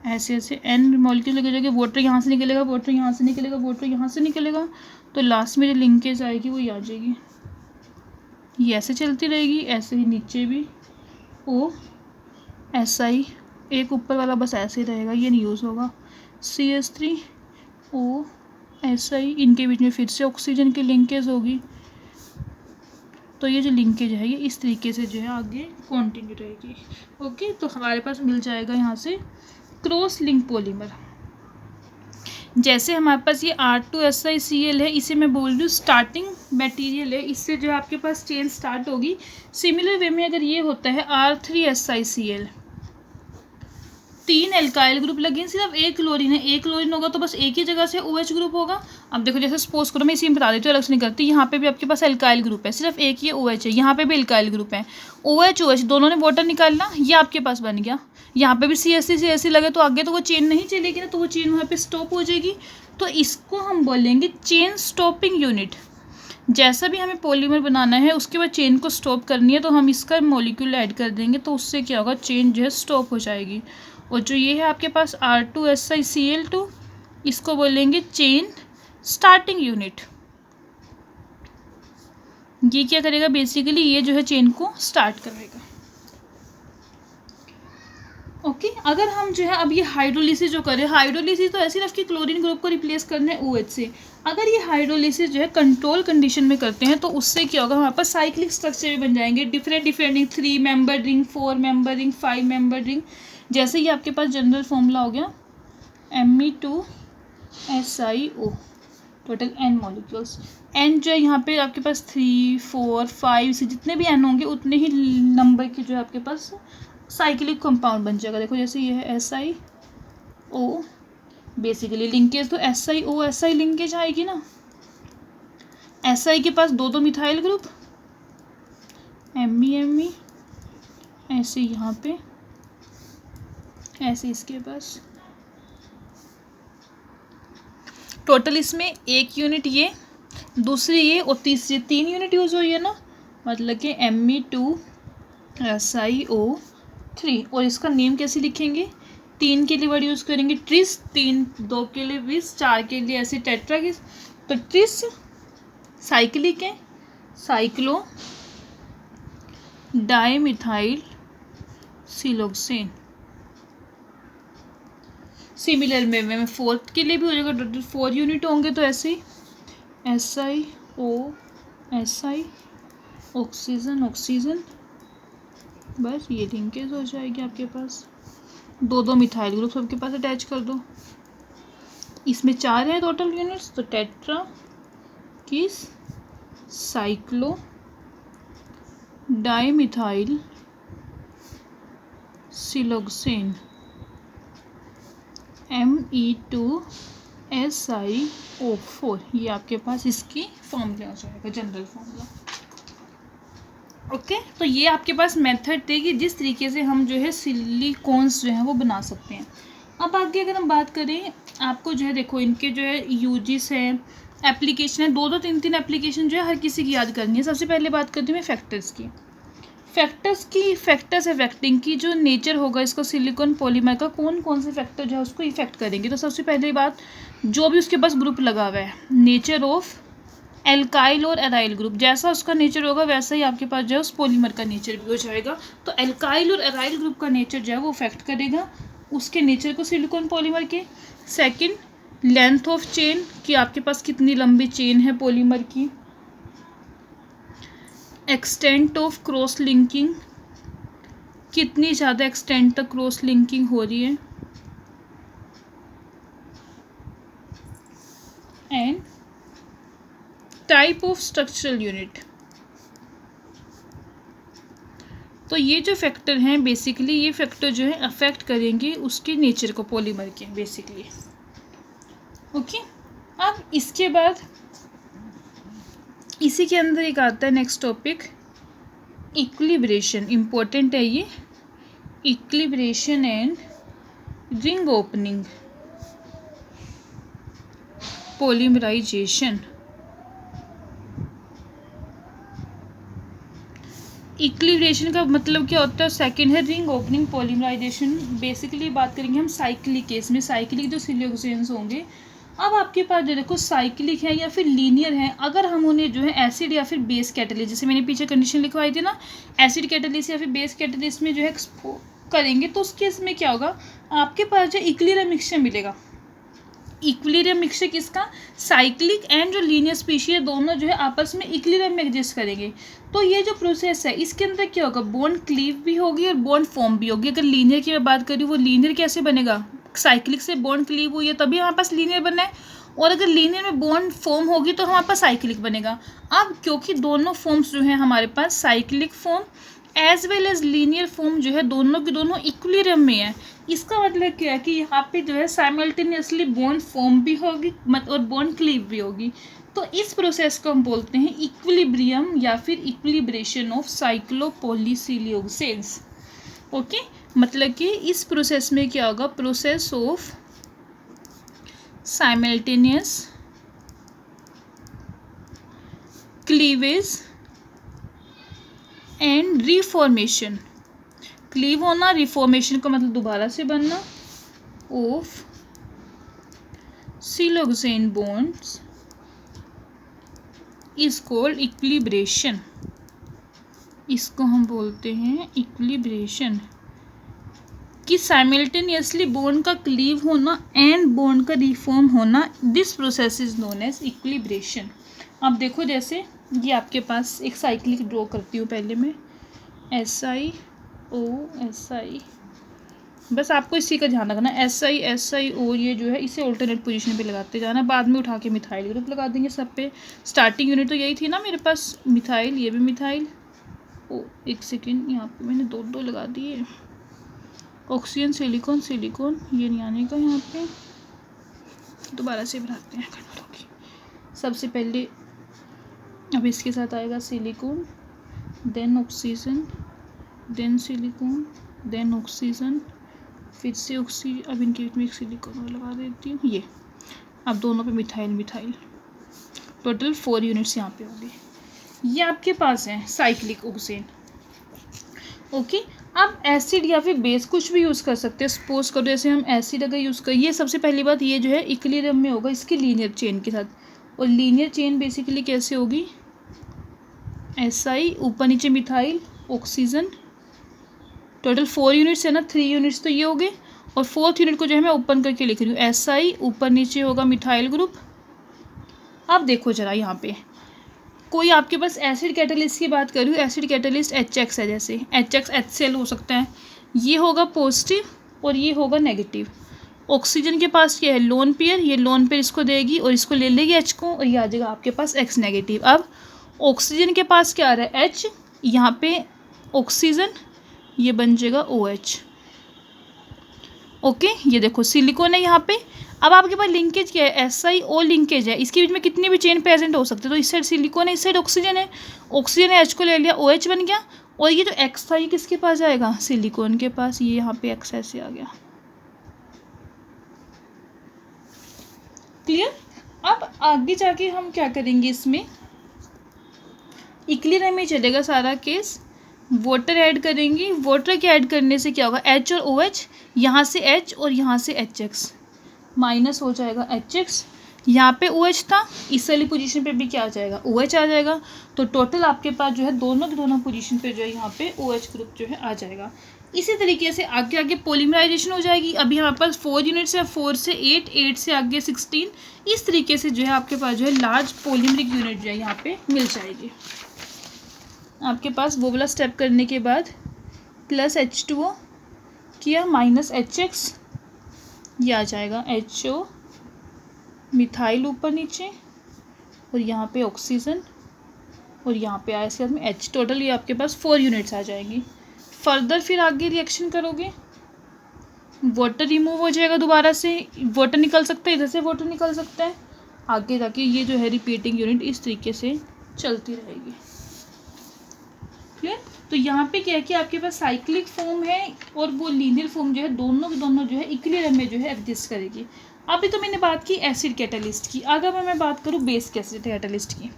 ऐसे ऐसे n मॉलिक्यूल लगे जाएंगे, वाटर यहाँ से निकलेगा, वाटर यहाँ से निकलेगा, वाटर यहाँ से निकलेगा, तो लास्ट में जो लिंकेज आएगी वो आ जाएगी। ये ऐसे चलती रहेगी, ऐसे ही नीचे भी OSi, एक ऊपर वाला बस ऐसे ही रहेगा, ये नहीं यूज़ होगा, CH3OSi, इनके बीच में फिर से ऑक्सीजन की लिंकेज होगी। तो ये जो लिंकेज है ये इस तरीके से जो है आगे कंटिन्यू रहेगी। ओके, तो हमारे पास मिल जाएगा यहाँ से क्रॉस लिंक पॉलीमर। जैसे हमारे पास ये R2SiCl है, इसे मैं बोल रही हूँ स्टार्टिंग मटेरियल है, इससे जो है आपके पास चेन स्टार्ट होगी। सिमिलर वे में अगर ये होता है R3SiCl, 3 एल्काइल ग्रुप लगे, सिर्फ एक क्लोरीन है, एक क्लोरीन होगा तो बस एक ही जगह से OH ग्रुप होगा। अब देखो जैसे सपोज करो, मैं इसी में बता देती हूँ, अलग से नहीं करती, यहाँ पे भी आपके पास एल्काइल ग्रुप है, सिर्फ एक ही OH है, यहाँ पे भी एल्काइल ग्रुप है, OH दोनों ने वाटर निकालना, ये आपके पास बन गया। यहाँ पे भी CH3CH3 लगे तो आगे तो वो चेन नहीं चलेगी ना, तो वो चेन वहाँ पे स्टॉप हो जाएगी। तो इसको हम बोलेंगे चेन स्टॉपिंग यूनिट। जैसा भी हमें पॉलीमर बनाना है उसके बाद चेन को स्टॉप करनी है तो हम इसका मॉलिक्यूल ऐड कर देंगे, तो उससे क्या होगा, चेन जो है स्टॉप हो जाएगी। और जो ये है आपके पास R2SiCl2, इसको बोलेंगे चेन स्टार्टिंग यूनिट। ये क्या करेगा, बेसिकली ये जो है चेन को स्टार्ट करेगा। ओके, अगर हम जो है अब ये हाइड्रोलिसिस जो करें, हाइड्रोलिसिस तो ऐसी रफ कि क्लोरीन ग्रुप को रिप्लेस करना है OH से। अगर ये हाइड्रोलिसिस जो है कंट्रोल कंडीशन में करते हैं तो उससे क्या होगा, हमारे पास साइक्लिक स्ट्रक्चर भी बन जाएंगे, different ring, 3 member ring, 4 member ring, 5 member ring. जैसे ये आपके पास जनरल फॉर्मूला हो गया Me2SiO, total n molecules. n जो है यहाँ पे आपके पास 3, 4, 5 से जितने भी n होंगे उतने ही नंबर की जो है आपके पास साइक्लिक कंपाउंड बन जाएगा। देखो जैसे ये है SiO, बेसिकली लिंकेज तो SiO लिंकेज आएगी ना। Si के पास 2 मिथाइल ग्रुप, Me ऐसे यहाँ पे, ऐसे इसके पास टोटल इसमें एक यूनिट ये, दूसरी ये और तीसरी 3 यूनिट यूज़ हुई है ना, मतलब कि Me2SiO3। और इसका नेम कैसे लिखेंगे, 3 के लिए वर्ड यूज़ करेंगे ट्रिस, 2 के लिए विस, 4 के लिए ऐसे टेट्रागिस। तो ट्रिस साइक्लिक है, साइक्लो डाईमिथाइल सिलोक्सेन। सिमिलर में 4th के लिए भी हो जाएगा, टोटल 4 यूनिट होंगे, तो ऐसे ही SiO ऑक्सीजन ऑक्सीजन बस ये लिंकेज हो जाएगी आपके पास। दो दो मिथाइल ग्रुप सबके पास अटैच कर दो। इसमें 4 है टोटल यूनिट्स, तो टेट्रा किस साइक्लो डाइमिथाइल सिलोक्सेन Me2SiO4, ये आपके पास इसकी फॉर्मूला हो जाएगा, जनरल फॉर्मूला। ओके, तो ये आपके पास मेथड थे कि जिस तरीके से हम जो है सिलिकॉन्स जो है वो बना सकते हैं। अब आगे अगर हम बात करें, आपको जो है देखो इनके जो है यूजेस हैं, एप्लीकेशन है, दो तीन एप्लीकेशन जो है हर किसी की याद करनी है। सबसे पहले बात करती हूँ मैं फैक्टर्स की। फैक्टर्स इफेक्टिंग की जो नेचर होगा इसका सिलिकॉन पॉलीमर का, कौन कौन से फैक्टर जो है उसको इफेक्ट करेंगे। तो सबसे पहले बात, जो भी उसके पास ग्रुप लगा हुआ है, नेचर ऑफ एल्काइल और एराइल ग्रुप, जैसा उसका नेचर होगा वैसा ही आपके पास जो है उस पॉलीमर का नेचर भी हो जाएगा। तो एल्काइल और एराइल ग्रुप का नेचर जो है वो इफेक्ट करेगा उसके नेचर को सिलिकॉन पॉलीमर के। सेकंड, लेंथ ऑफ चेन, कि आपके पास कितनी लंबी चेन है पॉलीमर की। एक्सटेंट ऑफ क्रॉस लिंकिंग, कितनी ज़्यादा एक्सटेंट तक क्रॉस लिंकिंग हो रही है। And type of structural unit. तो ये जो फैक्टर हैं बेसिकली, ये फैक्टर जो है अफेक्ट करेंगे उसके नेचर को पॉलीमर के बेसिकली। ओके, अब इसके बाद इसी के अंदर एक आता है नेक्स्ट टॉपिक, इक्विलिब्रेशन। इम्पोर्टेंट है ये, equilibration and ring opening polymerisation. Equilibration का मतलब क्या होता है, सेकंड है रिंग ओपनिंग पॉलीमराइजेशन। बेसिकली बात करेंगे हम साइक्लिक केस में, साइक्लिक जो सिलिकॉन्स होंगे। अब आपके पास जो देखो साइक्लिक है या फिर लीनियर है, अगर हम उन्हें जो है एसिड या फिर बेस कैटलिस्ट, जैसे मैंने पीछे कंडीशन लिखवाई थी ना, एसिड कैटलिस्ट या फिर बेस कैटलिस्ट में जो है करेंगे, तो उस केस में क्या होगा, आपके पास जो इक्विलिब्रियम मिक्सचर मिलेगा। इक्विलिब्रियम मिक्सचर किसका, साइक्लिक एंड जो लीनियर स्पीशीज दोनों जो है आपस में इक्विलिब्रियम में एग्जिस्ट करेंगे। तो ये जो प्रोसेस है इसके अंदर क्या होगा, बॉन्ड क्लीव भी होगी और बॉन्ड फॉर्म भी होगी। अगर लीनियर की मैं बात करूँ, वो लीनियर कैसे बनेगा, साइक्लिक से बॉन्ड क्लीव हुई है तभी हमारे पास लीनियर बना है, और अगर लीनियर में बॉन्ड फॉर्म होगी तो हमारे पास साइक्लिक बनेगा। अब क्योंकि दोनों फॉर्म्स जो है हमारे पास cyclic form as well as linear form जो है दोनों की दोनों इक्विलिब्रियम में है, इसका मतलब क्या है कि यहाँ पे जो है साइमल्टेनियसली बॉन्ड फॉर्म भी होगी और बॉन्ड क्लीव भी होगी। तो इस प्रोसेस को हम बोलते हैं इक्विलिब्रियम या फिर इक्विलिब्रेशन ऑफ साइक्लोपॉलीसिलियोक्सेन्स। ओके, मतलब कि इस प्रोसेस में क्या होगा, process of simultaneous cleavage and reformation. Cleave होना, रिफॉर्मेशन का मतलब दोबारा से बनना, of siloxane bonds is called equilibration. इसको हम बोलते हैं इक्विलिब्रेशन, कि साइमल्टेनियसली बॉन्ड का क्लीव होना एंड बॉन्ड का रिफॉर्म होना, this process is known as equilibration. अब देखो, जैसे ये आपके पास एक साइक्लिक ड्रॉ करती हूँ पहले मैं, SiO, बस आपको इसी का ध्यान रखना, SiO ये जो है इसे ऑल्टरनेट पोजीशन पे लगाते जाना, बाद में उठा के मिथाइल ग्रुप लगा देंगे सब पे। स्टार्टिंग यूनिट तो यही थी ना मेरे पास, मिथाइल, ये भी मिथाइल। एक सेकेंड, यहाँ पे मैंने दो लगा दिए, ऑक्सीजन सिलिकॉन सिलिकॉन, ये नहीं आने का यहाँ पे, दोबारा से बनाते हैं घंटों की। सबसे पहले अब इसके साथ आएगा silicon, then oxygen, then silicon, then oxygen, फिर से ऑक्सीजन, अब इनके बीच में एक सिलिकॉन और लगा देती हूँ। ये अब दोनों पे मिथाइल मिथाइल, टोटल 4 यूनिट्स यहाँ पे होंगे। ये आपके पास है साइक्लिक ऑक्सीजन। ओके, आप एसिड या फिर बेस कुछ भी यूज़ कर सकते हैं। सपोज करो जैसे हम एसिड अगर यूज़ कर, ये सबसे पहली बात, ये जो है इक्विलिब्रियम में होगा इसकी लीनियर चेन के साथ, और लीनियर चेन बेसिकली कैसे होगी, SI ऊपर नीचे मिथाइल ऑक्सीजन, टोटल 4 यूनिट्स है ना, 3 यूनिट्स तो ये हो गए, और 4th यूनिट को जो है मैं ओपन करके लिख रही हूँ, SI ऊपर नीचे होगा मिथाइल ग्रुप। अब देखो जरा यहाँ पे कोई आपके पास एसिड कैटलिस्ट की बात कर रही हूँ, एसिड कैटलिस्ट HX है, जैसे HX HCl हो सकता है, ये होगा पॉजिटिव और ये होगा नेगेटिव। ऑक्सीजन के पास क्या है, लोन पेयर, ये लोन पेयर इसको देगी और इसको ले लेगी H को और ये आ जाएगा आपके पास X नेगेटिव। अब ऑक्सीजन के पास क्या आ रहा है, H, यहाँ पे ऑक्सीजन, ये बन जाएगा OH। ओके, ये देखो सिलिकॉन है यहाँ पे। अब आपके पास लिंकेज क्या है, SiO लिंकेज है, इसके बीच में कितने भी चेन प्रेजेंट हो सकते हैं। तो इस साइड सिलिकॉन है, इस साइड ऑक्सीजन है, ऑक्सीजन ने H को ले लिया, OH बन गया। और ये जो X था ये किसके पास जाएगा, सिलिकॉन के पास, ये यहाँ पे X ऐसे आ गया। क्लियर। अब आगे जाके हम क्या करेंगे, इसमें इक्विलिब्रियम में चलेगा सारा केस। वाटर ऐड करेंगे, वाटर के ऐड करने से क्या होगा, H और OH, यहाँ से H और यहाँ से HX, माइनस हो जाएगा HX, यहाँ पे OH था, इस वाली पोजीशन पे भी क्या आ जाएगा, OH आ जाएगा। तो टोटल आपके पास जो है दोनों की दोनों पोजीशन पे जो है यहाँ पे OH ग्रुप जो है आ जाएगा। इसी तरीके से आगे आगे पॉलीमराइजेशन हो जाएगी। अभी हमारे पास 4 यूनिट्स है, 4 से 8, 8 से आगे 16, इस तरीके से जो है आपके पास जो है लार्ज पॉलीमरिक यूनिट जो है यहाँ पे मिल जाएगी। आपके पास वो वाला स्टेप करने के बाद प्लस H2O किया, माइनस HX, ये आ जाएगा HO, मिथाइल ऊपर नीचे, और यहाँ पे ऑक्सीजन, और यहाँ पे आया इसके बाद में H। टोटल ये आपके पास 4 यूनिट्स आ जाएंगी। फर्दर फिर आगे रिएक्शन करोगे, वाटर रिमूव हो जाएगा, दोबारा से वाटर निकल सकता है, इधर से वाटर निकल सकता है, आगे जाके ये जो है रिपीटिंग यूनिट इस तरीके से चलती रहेगी। क्लियर। तो यहाँ पे क्या है कि आपके पास साइक्लिक फॉर्म है और वो लीनियर फॉर्म जो है दोनों के दोनों जो है इक्विलिब्रियम में जो है एग्जिस्ट करेगी। अभी तो मैंने बात की एसिड कैटलिस्ट की, अगर मैं बात करूँ बेस कैटलिस्ट की,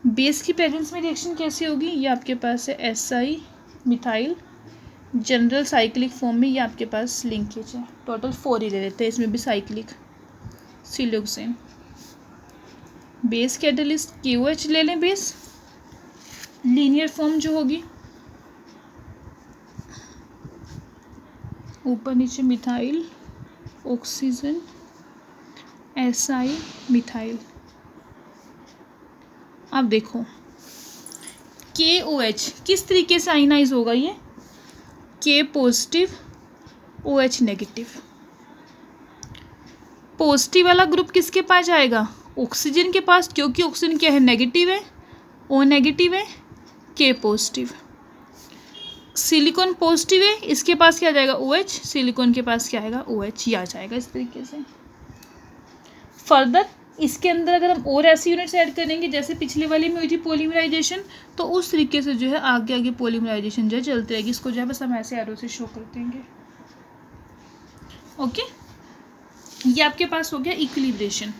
बेस की प्रेजेंस में रिएक्शन कैसे होगी, ये आपके पास है SI methyl, general cyclic form में ये आपके पास लिंकेज है। टोटल 4 ही ले लेते हैं, इसमें भी cyclic, siloxane. Base catalyst KOH ले लें, बेस लीनियर फॉर्म जो होगी, ऊपर नीचे मिथाइल, ऑक्सीजन, SI मिथाइल। अब देखो KOH किस तरीके से आयनाइज होगा, ये K positive OH negative. Positive वाला ग्रुप किसके पास जाएगा, ऑक्सीजन के पास, क्योंकि ऑक्सीजन क्या है, नेगेटिव है, O नेगेटिव है, K पॉजिटिव। सिलिकॉन पॉजिटिव है, इसके पास क्या आ जाएगा, OH, सिलिकॉन के पास क्या आएगा, OH ही आ जाएगा। इस तरीके से फर्दर इसके अंदर अगर हम और ऐसी यूनिट्स ऐड करेंगे जैसे पिछले वाले में हुई थी पॉलीमराइजेशन, तो उस तरीके से जो है आगे आगे पॉलीमराइजेशन जो है चलती रहेगी। इसको जो है बस हम ऐसे एरो से शो कर देंगे। ओके, ये आपके पास हो गया इक्विलिब्रेशन।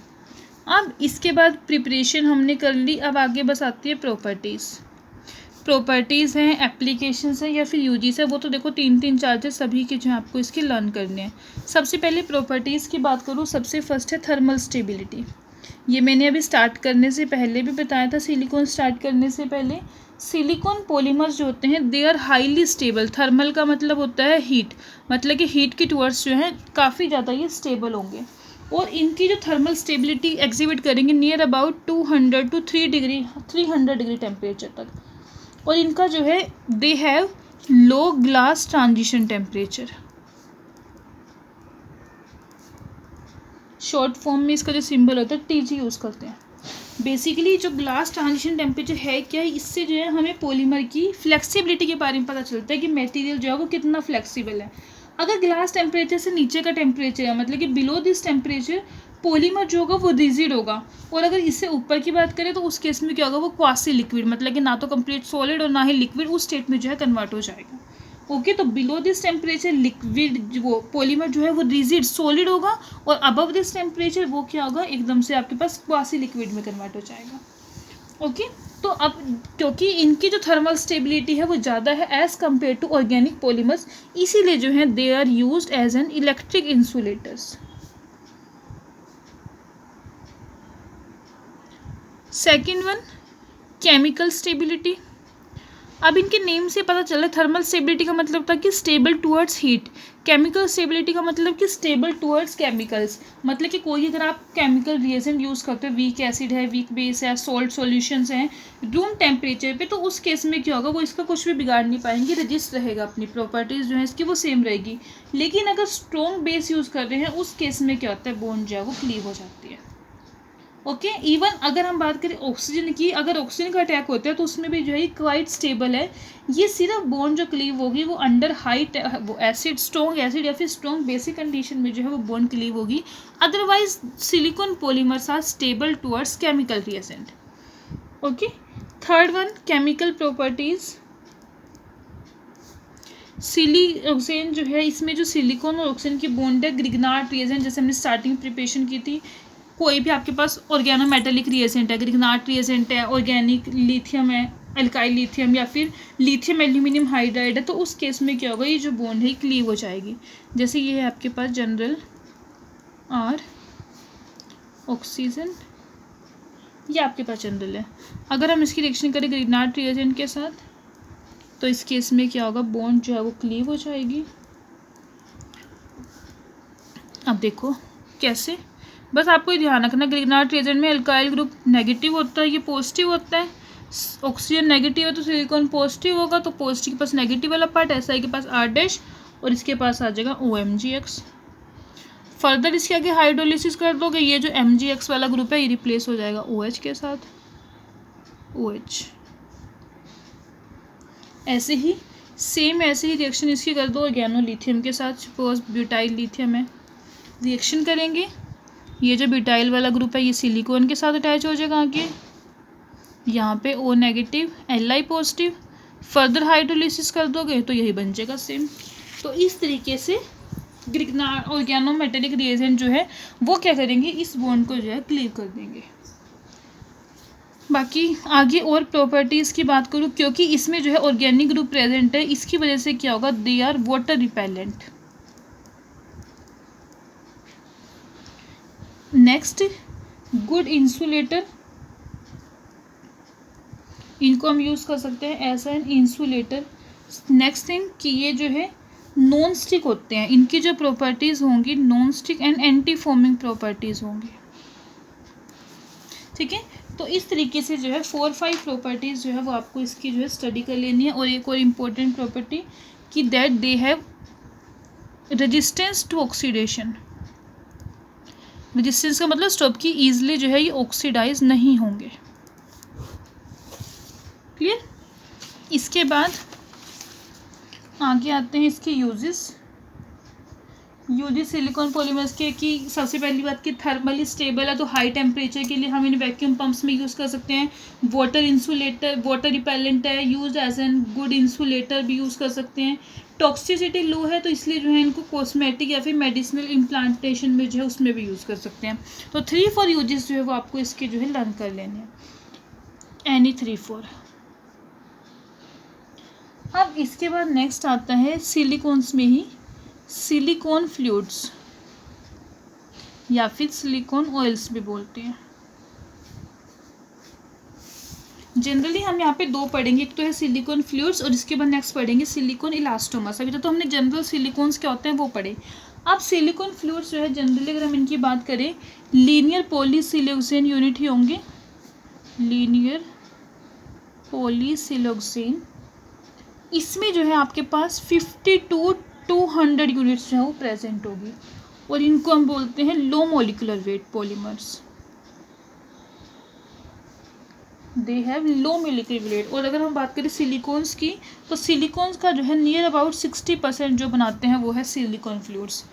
अब इसके बाद प्रिपरेशन हमने कर ली, अब आगे बस आती है प्रॉपर्टीज़। प्रॉपर्टीज़ हैं, एप्लीकेशंस हैं या फिर यूजीस है, वो तो देखो 3 4 सभी के जो है आपको इसके लर्न करने हैं। सबसे पहले प्रॉपर्टीज़ की बात करूँ, सबसे फर्स्ट है थर्मल स्टेबिलिटी। ये मैंने अभी स्टार्ट करने से पहले भी बताया था, सिलिकॉन स्टार्ट करने से पहले। सिलिकॉन पॉलीमर्स जो होते हैं they are highly stable. Thermal का मतलब होता है हीट, मतलब कि हीट के टुवर्ड्स जो है काफ़ी ज़्यादा ये स्टेबल होंगे, और इनकी जो थर्मल स्टेबिलिटी एग्जिबिट करेंगे near about 200 to 300 degree temperature तक। और इनका जो है they have low glass transition temperature. Short form में इसका जो सिंबल होता है TG यूज़ करते हैं। बेसिकली जो ग्लास ट्रांजिशन टेम्परेचर है क्या है, इससे जो है हमें पॉलीमर की फ्लेक्सिबिलिटी के बारे में पता चलता है कि मटेरियल जो है वो कितना फ्लेक्सिबल है। अगर ग्लास टेम्परेचर से नीचे का टेम्परेचर है, मतलब कि बिलो दिस टेम्परेचर, पॉलीमर जो होगा वो रिजिड होगा। और अगर इससे ऊपर की बात करें तो उस केस में क्या होगा, वो क्वासी लिक्विड, मतलब कि ना तो कंप्लीट सॉलिड और ना ही लिक्विड, उस स्टेट में जो है कन्वर्ट हो जाएगा। ओके, तो बिलो दिस टेम्परेचर लिक्विड वो पॉलीमर जो है वो रिजिड सॉलिड होगा, और अबव दिस टेम्परेचर वो क्या होगा, एकदम से आपके पास क्वासी लिक्विड में कन्वर्ट हो जाएगा। ओके, तो अब क्योंकि इनकी जो थर्मल स्टेबिलिटी है वो ज़्यादा है as compare to organic polymers, इसीलिए जो है they are used as an electric insulators. Second one, chemical stability. अब इनके नेम से पता चला थर्मल स्टेबिलिटी का मतलब था कि stable towards heat, chemical stability का मतलब कि स्टेबल टुवर्ड्स केमिकल्स, मतलब कि कोई अगर आप केमिकल रिएजेंट यूज़ करते हो, वीक एसिड है, वीक बेस है, सॉल्ट सॉल्यूशंस हैं रूम टेम्परेचर पे, तो उस केस में क्या होगा, वो इसका कुछ भी बिगाड़ नहीं पाएंगे, रजिस्ट रहेगा, अपनी प्रॉपर्टीज़ जो है इसकी वो सेम रहेगी। लेकिन अगर स्ट्रॉन्ग बेस यूज़ कर रहे हैं उस केस में क्या होता है, बॉन्ड जो है वो क्लीव हो जाती है। ओके इवन अगर हम बात करें ऑक्सीजन की, अगर ऑक्सीजन का अटैक होता है तो उसमें भी जो है क्वाइट स्टेबल है, ये सिर्फ बॉन्ड जो क्लीव होगी वो अंडर हाई वो एसिड, स्ट्रॉन्ग एसिड या फिर स्ट्रॉन्ग बेसिक कंडीशन में जो है वो बॉन्ड क्लीव होगी। Otherwise silicon polymers are stable towards chemical reagent. Okay third one, chemical properties. Silicon जो है, इसमें जो सिलिकॉन और ऑक्सीजन की बॉन्ड है, ग्रिग्नार्ड रिएजेंट जैसे हमने स्टार्टिंग प्रिपरेशन की थी, कोई भी आपके पास ऑर्गेनोमेटेलिक रिएजेंट है, ग्रिग्नार्ड रिएजेंट है, ऑर्गेनिक लिथियम है, अल्काइल लिथियम या फिर लिथियम एल्यूमिनियम हाइड्राइड है, तो उस केस में क्या होगा, ये जो बॉन्ड है क्लीव हो जाएगी। जैसे ये है आपके पास जनरल और ऑक्सीजन, ये आपके पास जनरल है। अगर हम इसकी रिएक्शन करें ग्रिग्नार्ड रिएजेंट के साथ तो इस केस में क्या होगा, बॉन्ड जो है वो क्लीव हो जाएगी। अब देखो कैसे, बस आपको ध्यान रखना, ग्रिग्नार्ड रिएजेंट में अल्काइल ग्रुप नेगेटिव होता है, ये पॉजिटिव होता है, ऑक्सीजन नेगेटिव है तो सिलिकॉन पॉजिटिव होगा, तो पॉजिटिव के पास नेगेटिव वाला पार्ट, ऐसा है के पास R- और इसके पास आ जाएगा OMgX। फर्दर इसके आगे हाइड्रोलिसिस कर दोगे, ये जो MgX वाला ग्रुप है ये रिप्लेस हो जाएगा OH के साथ, OH। ऐसे ही सेम ऐसे ही रिएक्शन इसकी कर दो ऑर्गेनो लिथियम के साथ, सपोज ब्यूटाइल लिथियम है, रिएक्शन करेंगे, ये जो ब्यूटाइल वाला ग्रुप है ये सिलिकॉन के साथ अटैच हो जाएगा आगे, यहाँ पे O negative Li positive, further hydrolysis कर दोगे तो यही बन जाएगा सेम। तो इस तरीके से ग्रिग्नार्ड ऑर्गेनोमेटेलिक रिएजेंट जो है वो क्या करेंगे, इस बॉन्ड को जो है क्लीव कर देंगे। बाकी आगे और प्रॉपर्टीज़ की बात करूँ, क्योंकि इसमें जो है ऑर्गेनिक ग्रुप प्रेजेंट है, इसकी वजह से क्या होगा, they are water repellent. Next, good insulator, इनको हम यूज़ कर सकते हैं as an insulator. Next thing कि ये जो है नॉन स्टिक होते हैं, इनकी जो प्रॉपर्टीज़ होंगी non stick and anti foaming properties होंगी। ठीक है, तो इस तरीके से जो है 4-5 प्रॉपर्टीज़ जो है वो आपको इसकी जो है स्टडी कर लेनी है। और एक और इम्पोर्टेंट प्रॉपर्टी कि that they have resistance to oxidation. Resistance का मतलब स्टॉप की ईजिली जो है ये ऑक्सीडाइज नहीं होंगे। क्लियर। इसके बाद आगे आते हैं इसके यूजेस। यूजेस सिलिकॉन पॉलीमर्स के कि सबसे पहली बात कि थर्मली स्टेबल है, तो हाई टेम्परेचर के लिए हम इन वैक्यूम पंप्स में यूज़ कर सकते हैं। वाटर इंसुलेटर, वाटर रिपेलेंट है, use as an good insulator भी यूज़ कर सकते हैं। टॉक्सिसिटी लो है तो इसलिए जो है इनको कॉस्मेटिक या फिर मेडिसिनल इम्प्लांटेशन में जो है उसमें भी यूज़ कर सकते हैं। तो 3-4 यूजेस जो है वो आपको इसके जो है लर्न कर लेने हैं, एनी 3-4। अब इसके बाद नेक्स्ट आता है सिलिकॉन्स में ही सिलिकॉन फ्लूइड्स या फिर सिलिकॉन ऑयल्स भी बोलते हैं। जनरली हम यहाँ पे 2 पढ़ेंगे, एक तो है सिलिकॉन फ्लूइड्स और इसके बाद नेक्स्ट पढ़ेंगे सिलिकॉन इलास्टोमर्स। अभी तो हमने जनरल सिलिकॉन्स क्या होते हैं वो पढ़े। अब सिलिकॉन फ्लूइड्स जो है जनरली अगर हम इनकी बात करें, लीनियर पॉलीसिलोक्सेन यूनिट ही होंगे, लीनियर पॉलीसिलोक्सेन। इसमें जो है आपके पास 50 to 200 यूनिट्स जो है वो प्रेजेंट होगी और इनको हम बोलते हैं low molecular weight polymers. They have low molecular weight. और अगर हम बात करें सिलिकॉन्स की, तो सिलिकॉन्स का जो है नियर अबाउट 60% जो बनाते हैं वो है सिलिकॉन फ्लूइड्स।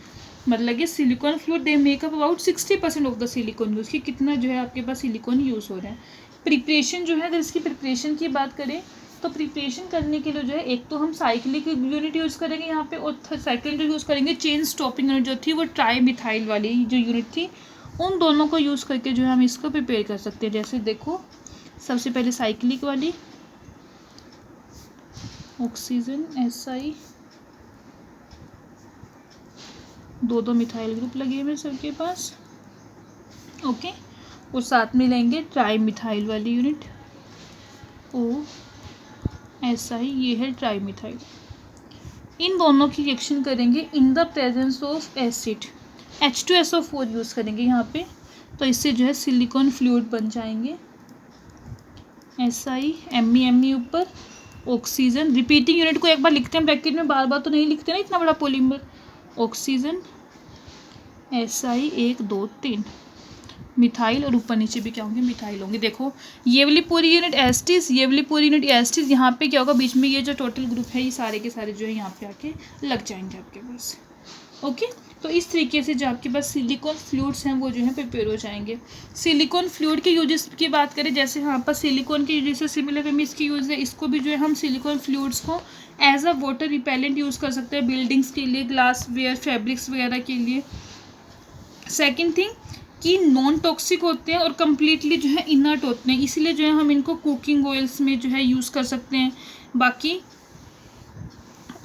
मतलब कि silicon fluid they make up about 60% of the silicon use की, कितना जो है आपके पास सिलिकॉन यूज़ हो रहा है। प्रिपरेशन जो है, अगर इसकी प्रिपरेशन की बात करें तो प्रिपरेशन करने के लिए जो है एक तो हम साइक्लिक यूनिट यूज़ करेंगे यहाँ पे, और सेकेंड यूज़ करेंगे चेन स्टॉपिंग यूनिट जो थी वो ट्राई मिथाइल वाली जो यूनिट थी, उन दोनों को यूज़ करके जो है हम इसको प्रिपेयर कर सकते हैं। जैसे देखो सबसे पहले साइक्लिक वाली ऑक्सीजन Si, 2 मिथाइल ग्रुप लगे हुए सबके पास, ओके। और साथ में लेंगे ट्राई मिथाइल वाली यूनिट SI, ये है ट्राईमिथाइल। इन दोनों की रिएक्शन करेंगे in the presence of acid, H2SO4 use करेंगे यहाँ पे, तो इससे जो है सिलिकॉन फ्लूइड बन जाएंगे। SI Me ऊपर ऑक्सीजन, रिपीटिंग यूनिट को एक बार लिखते हैं ब्रैकेट में, बार बार तो नहीं लिखते ना इतना बड़ा पॉलीमर। ऑक्सीजन SI 1 2 3 मिथाइल, और ऊपर नीचे भी क्या होंगे, मिथाइल होंगे। देखो ये वाली पूरी यूनिट एस्टिस, ये वाली पूरी यूनिट एस्टिस, यहाँ पे क्या होगा बीच में ये जो टोटल ग्रुप है ये सारे के सारे जो है यहाँ पे आके लग जाएंगे आपके पास। ओके, तो इस तरीके से जो आपके पास सिलिकॉन फ्लूइड्स हैं वो जो है प्रिपेयर हो जाएंगे। सिलिकॉन फ्लूइड के यूजेस की बात करें, जैसे यहाँ पर सिलिकॉन के यूजेस से सिमिलर में इसकी यूज़ है, इसको भी जो है हम सिलिकॉन फ्लूइड्स को as a water repellent use कर सकते हैं, बिल्डिंग्स के लिए, ग्लास वेयर, फैब्रिक्स वगैरह के लिए। सेकेंड थिंग कि नॉन टॉक्सिक होते हैं और कम्प्लीटली जो है इनर्ट होते हैं, इसीलिए जो है हम इनको कुकिंग ऑयल्स में जो है यूज़ कर सकते हैं। बाकी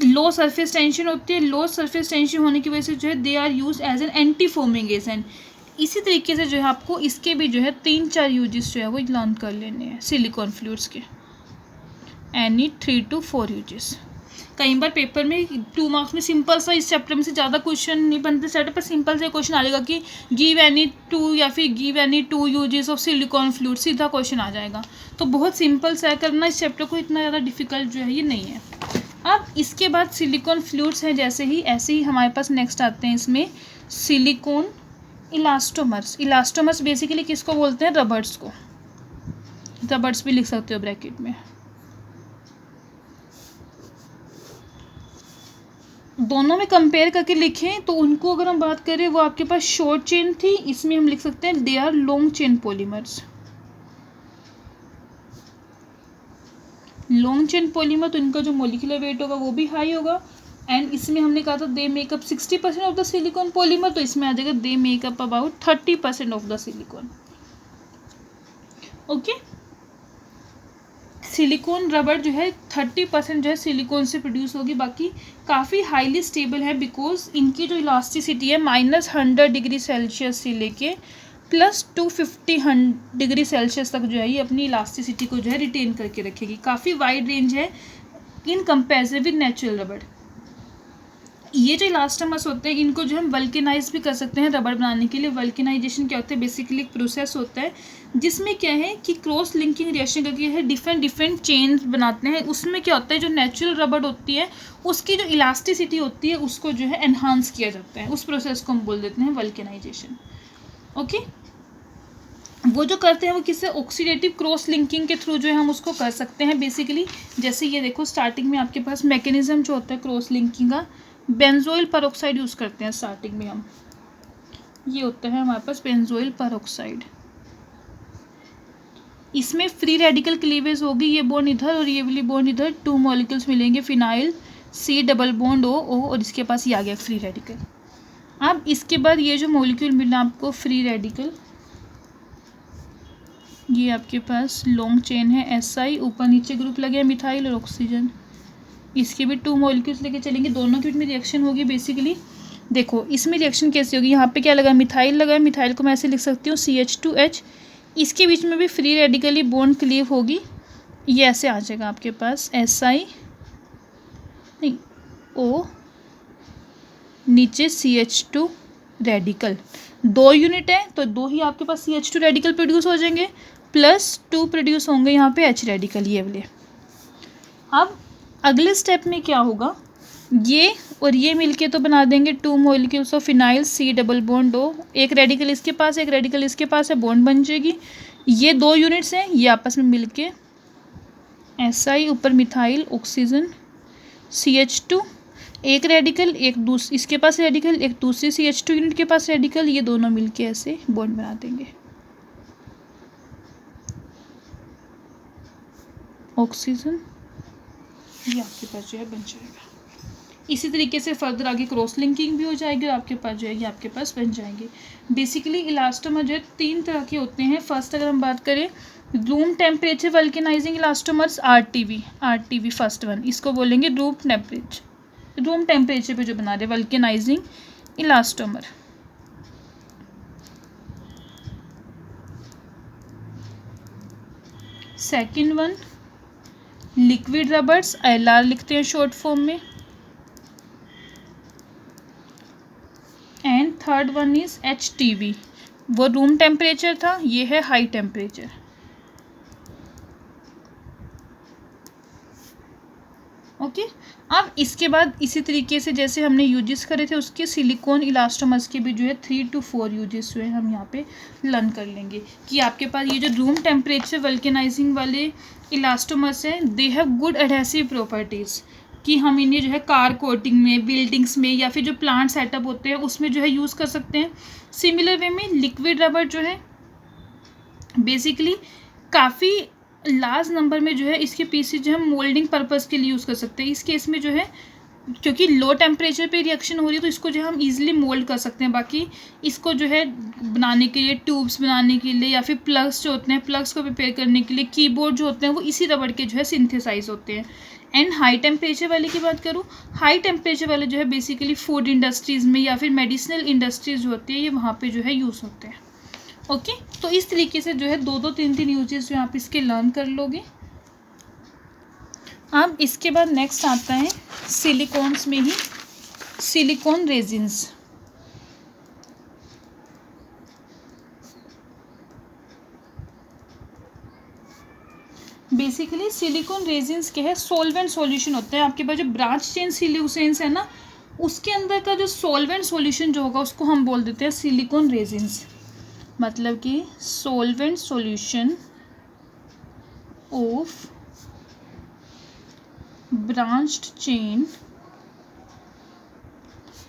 लो सरफेस टेंशन होती है, लो सरफेस टेंशन होने की वजह से जो है they are use as an anti foaming agent. इसी तरीके से जो है आपको इसके भी जो है 3-4 यूजेस जो है वो लर्न कर लेने हैं सिलिकॉन फ्लूइड्स के, एनी 3 to 4 यूजेस। कई बार पेपर में 2 मार्क्स में सिंपल सा इस चैप्टर में से ज़्यादा क्वेश्चन नहीं बनते सेट पर, सिंपल से क्वेश्चन आ जाएगा कि गिव एनी 2 या फिर give any 2 uses of silicon fluid, सीधा क्वेश्चन आ जाएगा। तो बहुत सिंपल सा है करना, इस चैप्टर को इतना ज़्यादा डिफिकल्ट जो है ये नहीं है। अब इसके बाद सिलिकॉन फ्लूइड्स हैं जैसे ही, ऐसे ही हमारे पास नेक्स्ट आते हैं इसमें सिलिकॉन इलास्टोमर्स। इलास्टोमर्स बेसिकली किसको बोलते हैं, रबर्स को, रबर्स भी लिख सकते हो ब्रैकेट में। दोनों में कंपेयर करके लिखें तो उनको अगर हम बात करें वो आपके पास शॉर्ट चेन थी, इसमें हम लिख सकते हैं they are long chain polymers. Long chain polymer तो इनका जो मोलिकुलर वेट होगा वो भी हाई होगा, एंड इसमें हमने कहा था they make up 60% of the silicone polymer, तो इसमें आ जाएगा they make up about 30% of the silicone. Okay, silicone rubber जो है 30% जो है सिलिकॉन से प्रोड्यूस होगी, बाकी काफ़ी हाईली स्टेबल है बिकॉज इनकी जो इलास्टिसिटी है -100 डिग्री सेल्सियस से लेके +250 डिग्री सेल्सियस तक जो है ये अपनी इलास्टिसिटी को जो है रिटेन करके रखेगी। काफ़ी वाइड रेंज है in comparison with natural rubber. ये जो इलास्टोमर्स होते हैं इनको जो हम वल्केनाइज भी कर सकते हैं रबर बनाने के लिए। वल्केनाइजेशन क्या होता है, बेसिकली एक प्रोसेस होता है जिसमें क्या है कि क्रॉस लिंकिंग रिएक्शन करके है डिफरेंट चेन्स बनाते हैं। उसमें क्या होता है जो नेचुरल रबर होती है उसकी जो इलास्टिसिटी होती है उसको जो है एनहांस किया जाता है, उस प्रोसेस को हम बोल देते हैं वल्केनाइजेशन। ओके, वो जो करते हैं वो किससे, ऑक्सीडेटिव क्रॉस लिंकिंग के थ्रू जो है हम उसको कर सकते हैं बेसिकली। जैसे ये देखो स्टार्टिंग में आपके पास मैकेनिज्म जो होता है क्रॉस लिंकिंग का, बेंजोइल परऑक्साइड यूज़ करते हैं स्टार्टिंग में हम, ये होता है हमारे पास बेंजोइल परऑक्साइड। इसमें फ्री रेडिकल क्लीवेज होगी, ये बॉन्ड इधर और ये वाली बॉन्ड इधर, 2 मॉलिक्यूल्स मिलेंगे, phenyl C double bond O और इसके पास ये आ गया फ्री रेडिकल। अब इसके बाद ये जो मॉलिक्यूल मिला आपको फ्री रेडिकल, ये आपके पास लॉन्ग चेन है SI, ऊपर नीचे ग्रुप लगे मिथाइल और ऑक्सीजन, इसके भी 2 मॉलिक्यूल्स लेके चलेंगे, दोनों के बीच में रिएक्शन होगी बेसिकली। देखो इसमें रिएक्शन कैसे होगी, यहाँ पे क्या लगा, मिथाइल लगा है, मिथाइल को मैं ऐसे लिख सकती हूँ CH2H, इसके बीच में भी फ्री रेडिकली बॉन्ड क्लीव होगी, ये ऐसे आ जाएगा आपके पास SI नहीं O, नीचे CH2 रेडिकल, 2 यूनिट है तो 2 ही आपके पास CH2 रेडिकल प्रोड्यूस हो जाएंगे, +2 प्रोड्यूस होंगे यहाँ पे H रेडिकल ये वाले। अब अगले स्टेप में क्या होगा, ये और ये मिलके तो बना देंगे 2 molecules of phenyl C double bond O, एक रेडिकल इसके पास एक रेडिकल इसके पास है, बॉन्ड बन जाएगी। ये 2 यूनिट्स हैं ये आपस में मिलके SI, ऊपर मिथाइल ऑक्सीजन CH2, एक रेडिकल एक इसके पास रेडिकल, एक दूसरी CH2 यूनिट के पास रेडिकल, ये दोनों मिलके ऐसे बॉन्ड बना देंगे, ऑक्सीजन, ये आपके पास जो है बन जाएगा। इसी तरीके से फर्दर आगे क्रॉस लिंकिंग भी हो जाएगी और आपके पास जो है ये आपके पास बन जाएंगे। बेसिकली इलास्टोमर जो है 3 तरह के होते हैं। फर्स्ट अगर हम बात करें room temperature vulcanising elastomers, RTV first one, इसको बोलेंगे रूम टेम्परेचर पे जो बना रहे vulcanising elastomer. Second one liquid rubbers LR लिखते हैं शॉर्ट फॉर्म में। And third one is HTV, वो रूम टेम्परेचर था, ये है हाई टेम्परेचर। ओके अब इसके बाद इसी तरीके से जैसे हमने यूजेस करे थे उसके सिलिकॉन इलास्टोमर्स के भी जो है 3 to 4 यूजेस जो है हम यहाँ पे लर्न कर लेंगे कि आपके पास ये जो रूम टेम्परेचर वल्केनाइजिंग वाले इलास्टोमर्स हैं they have good adhesive properties, कि हम इन्हें जो है कार कोटिंग में, बिल्डिंग्स में या फिर जो प्लांट सेटअप होते हैं उसमें जो है यूज़ कर सकते हैं। सिमिलर वे में लिक्विड रबर जो है बेसिकली काफ़ी लार्ज नंबर में जो है इसके पीसेस जो है मोल्डिंग पर्पस के लिए यूज़ कर सकते हैं। इस केस में जो है क्योंकि लो टेम्परेचर पे रिएक्शन हो रही है तो इसको जो है हम इजीली मोल्ड कर सकते हैं। बाकी इसको जो है बनाने के लिए, ट्यूब्स बनाने के लिए या फिर प्लग्स जो होते हैं, प्लग्स को प्रिपेयर करने के लिए, कीबोर्ड जो होते हैं वो इसी रबड़ के जो है सिंथेसाइज होते हैं। एंड हाई टेम्परेचर वाले की बात करूँ, हाई टेम्परेचर वाले जो है बेसिकली फूड इंडस्ट्रीज़ में या फिर मेडिसिनल इंडस्ट्रीज़ जो होती है ये वहाँ पे जो है यूज़ होते हैं। ओके तो इस तरीके से जो है 2-3 यूजेस जो आप इसके लर्न कर लोगे। अब इसके बाद नेक्स्ट आता है सिलिकॉन्स में ही silicone resins. Basically silicone resins क्या है, सॉल्वेंट सॉल्यूशन होते हैं। आपके पास जो ब्रांच चेन सिल्यूसेंस है ना उसके अंदर का जो सॉल्वेंट सॉल्यूशन जो होगा उसको हम बोल देते हैं सिलिकॉन रेजिन्स। मतलब कि solvent solution of branched chain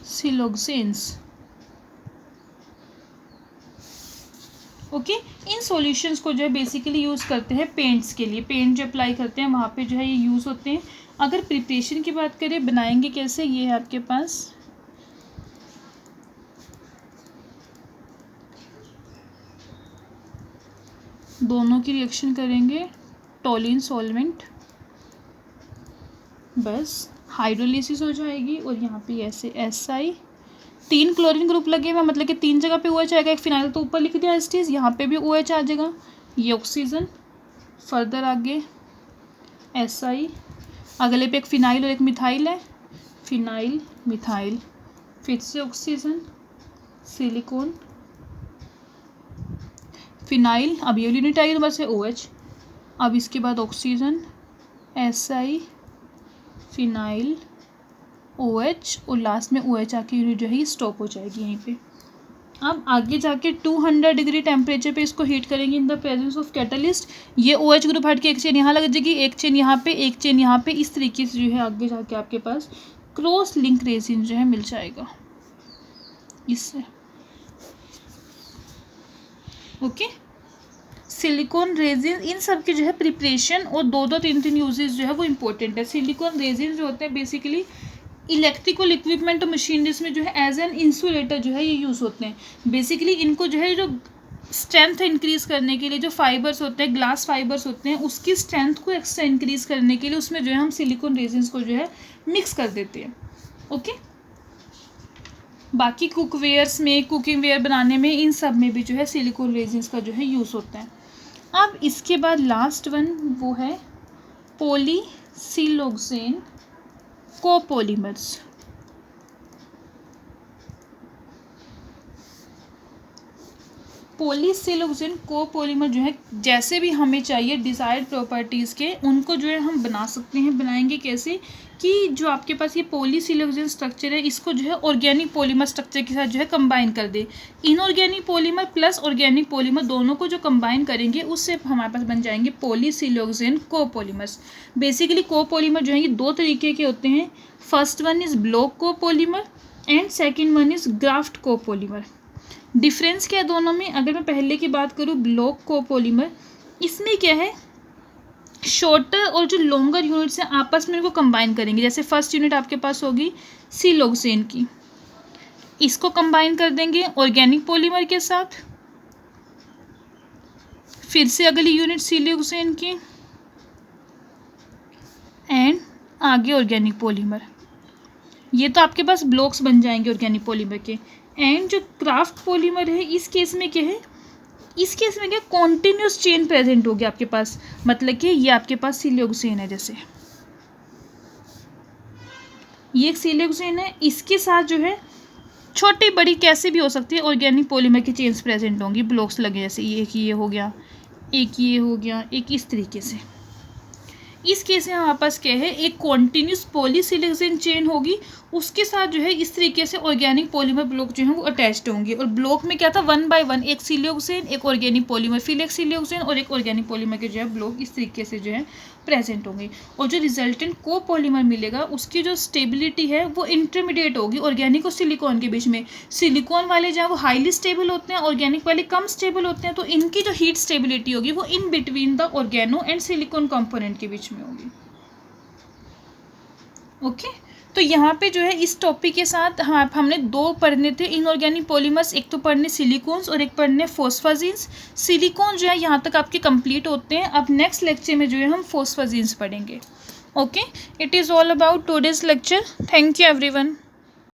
siloxanes. Okay इन सॉल्यूशंस को जो है बेसिकली यूज़ करते हैं पेंट्स के लिए, पेंट जो अप्लाई करते हैं वहाँ पे जो है ये यूज़ होते हैं। अगर प्रिपरेशन की बात करें बनाएंगे कैसे, ये है आपके पास दोनों की रिएक्शन करेंगे, टोलिन सॉल्वेंट, बस हाइड्रोलिसिस हो जाएगी और यहाँ पे ऐसे SI 3 क्लोरीन ग्रुप लगे हुए, मतलब कि 3 जगह पे OH आएगा। एक फिनाइल तो ऊपर लिख दिया एस्टीज, यहाँ पे भी OH आ जाएगा, ये ऑक्सीजन, फर्दर आगे SI, अगले पे एक फिनाइल और एक मिथाइल है, फिनाइल मिथाइल, फिर से ऑक्सीजन, सिलिकॉन, फिनाइल, अब ये यूनिट आएगी तो बस है OH, अब इसके बाद ऑक्सीजन, SI, फिनाइल, OH और लास्ट में OH आके यूनिट जो है ये स्टॉप हो जाएगी यहीं पे। अब आगे जाके 200 डिग्री टेम्परेचर पे इसको हीट करेंगे in the presence of catalyst. ये OH ग्रुप हट के एक चेन यहाँ लग जाएगी, एक चेन यहाँ पे, एक चेन यहाँ पे, इस तरीके से जो है आगे जाके आपके पास क्रॉस लिंक रेजिन जो है मिल जाएगा इससे। ओके सिलिकॉन रेजिन इन सब की जो है प्रिपरेशन और 2-3 यूजेस जो है वो इम्पोर्टेंट है। सिलिकॉन रेजिन जो होते हैं बेसिकली इलेक्ट्रिकल इक्विपमेंट और मशीनरीज में जो है एज एन इंसुलेटर जो है ये यूज़ होते हैं। बेसिकली इनको जो है जो स्ट्रेंथ इंक्रीज़ करने के लिए जो फाइबर्स होते हैं, ग्लास फाइबर्स होते हैं, उसकी स्ट्रेंथ को एक्स्ट्रा इंक्रीज़ करने के लिए उसमें जो है हम सिलिकॉन रेजिन्स को जो है मिक्स कर देते हैं। ओके बाकी कुकवेयर्स में, कुकिंग वेयर बनाने में, इन सब में भी जो है सिलिकॉन रेजिन्स का जो है यूज़ होता है। अब इसके बाद लास्ट वन वो है पॉलीसिलोक्सेन कोपोलीमर्स। पॉलीसिलोक्सेन कोपोलीमर जो है जैसे भी हमें चाहिए डिजायर्ड प्रॉपर्टीज़ के उनको जो है हम बना सकते हैं। बनाएंगे कैसे कि जो आपके पास ये पॉलीसिलोक्सेन स्ट्रक्चर है इसको जो है ऑर्गेनिक पॉलीमर स्ट्रक्चर के साथ जो है कंबाइन कर दे। Inorganic polymer plus organic polymer दोनों को जो कंबाइन करेंगे उससे हमारे पास बन जाएंगे पॉलीसिलोक्सेन कोपोलीमर्स। बेसिकली कोपोलीमर जो है ये 2 तरीके के होते हैं। First one is block copolymer and second one is graft copolymer. Difference क्या है दोनों में, अगर मैं पहले की बात करूँ ब्लॉक कोपोलीमर, इसमें क्या है शॉर्टर और जो लॉन्गर यूनिट्स हैं आपस में इनको कंबाइन करेंगे। जैसे फर्स्ट यूनिट आपके पास होगी सिलोक्सेन की, इसको कंबाइन कर देंगे ऑर्गेनिक पॉलीमर के साथ, फिर से अगली यूनिट सिलोक्सेन की एंड आगे ऑर्गेनिक पॉलीमर। ये तो आपके पास ब्लॉक्स बन जाएंगे ऑर्गेनिक पॉलीमर के। एंड जो क्राफ्ट पॉलीमर है इस केस में क्या है इस केस में क्या कॉन्टिन्यूस चेन प्रेजेंट होगी आपके पास, मतलब कि ये आपके पास सिलियोक्सेन है, जैसे ये एक सिलियोक्सेन है, इसके साथ जो है छोटी बड़ी कैसे भी हो सकती है ऑर्गेनिक पॉलीमर की चेन्स प्रेजेंट होंगी, ब्लॉक्स लगे, जैसे ये हो गया, एक ये हो गया, एक इस तरीके से। इस केस में हमारे पास क्या है, एक कॉन्टिन्यूस पॉलीसिलिकॉन चेन होगी, उसके साथ जो है इस तरीके से ऑर्गेनिक पॉलीमर ब्लॉक जो है वो अटैच्ड होंगे, और ब्लॉक में क्या था 1 बाय 1 एक सिलियोक्सेन, एक ऑर्गेनिक पॉलीमर, फिर एक सिलियोक्सेन और एक ऑर्गेनिक पॉलीमर के जो है ब्लॉक इस तरीके से जो है प्रेजेंट होंगे। और जो रिजल्टेंट को पॉलीमर मिलेगा उसकी जो स्टेबिलिटी है वो इंटरमीडिएट होगी ऑर्गेनिक और सिलिकॉन के बीच में। सिलिकॉन वाले जो है वो हाईली स्टेबल होते हैं, ऑर्गेनिक वाले कम स्टेबल होते हैं, तो इनकी जो हीट स्टेबिलिटी होगी वो in between the organo and silicon component के बीच में होगी। ओके तो यहाँ पे जो है इस टॉपिक के साथ हमने 2 पढ़ने थे इनऑर्गेनिक पॉलीमर्स, एक तो पढ़ने सिलिकॉन्स और एक पढ़ने फॉस्फाजीन्स। सिलिकॉन जो है यहाँ तक आपके कंप्लीट होते हैं। अब नेक्स्ट लेक्चर में जो है हम फॉस्फाजीन्स पढ़ेंगे। Okay, it is all about today's lecture. Thank you everyone.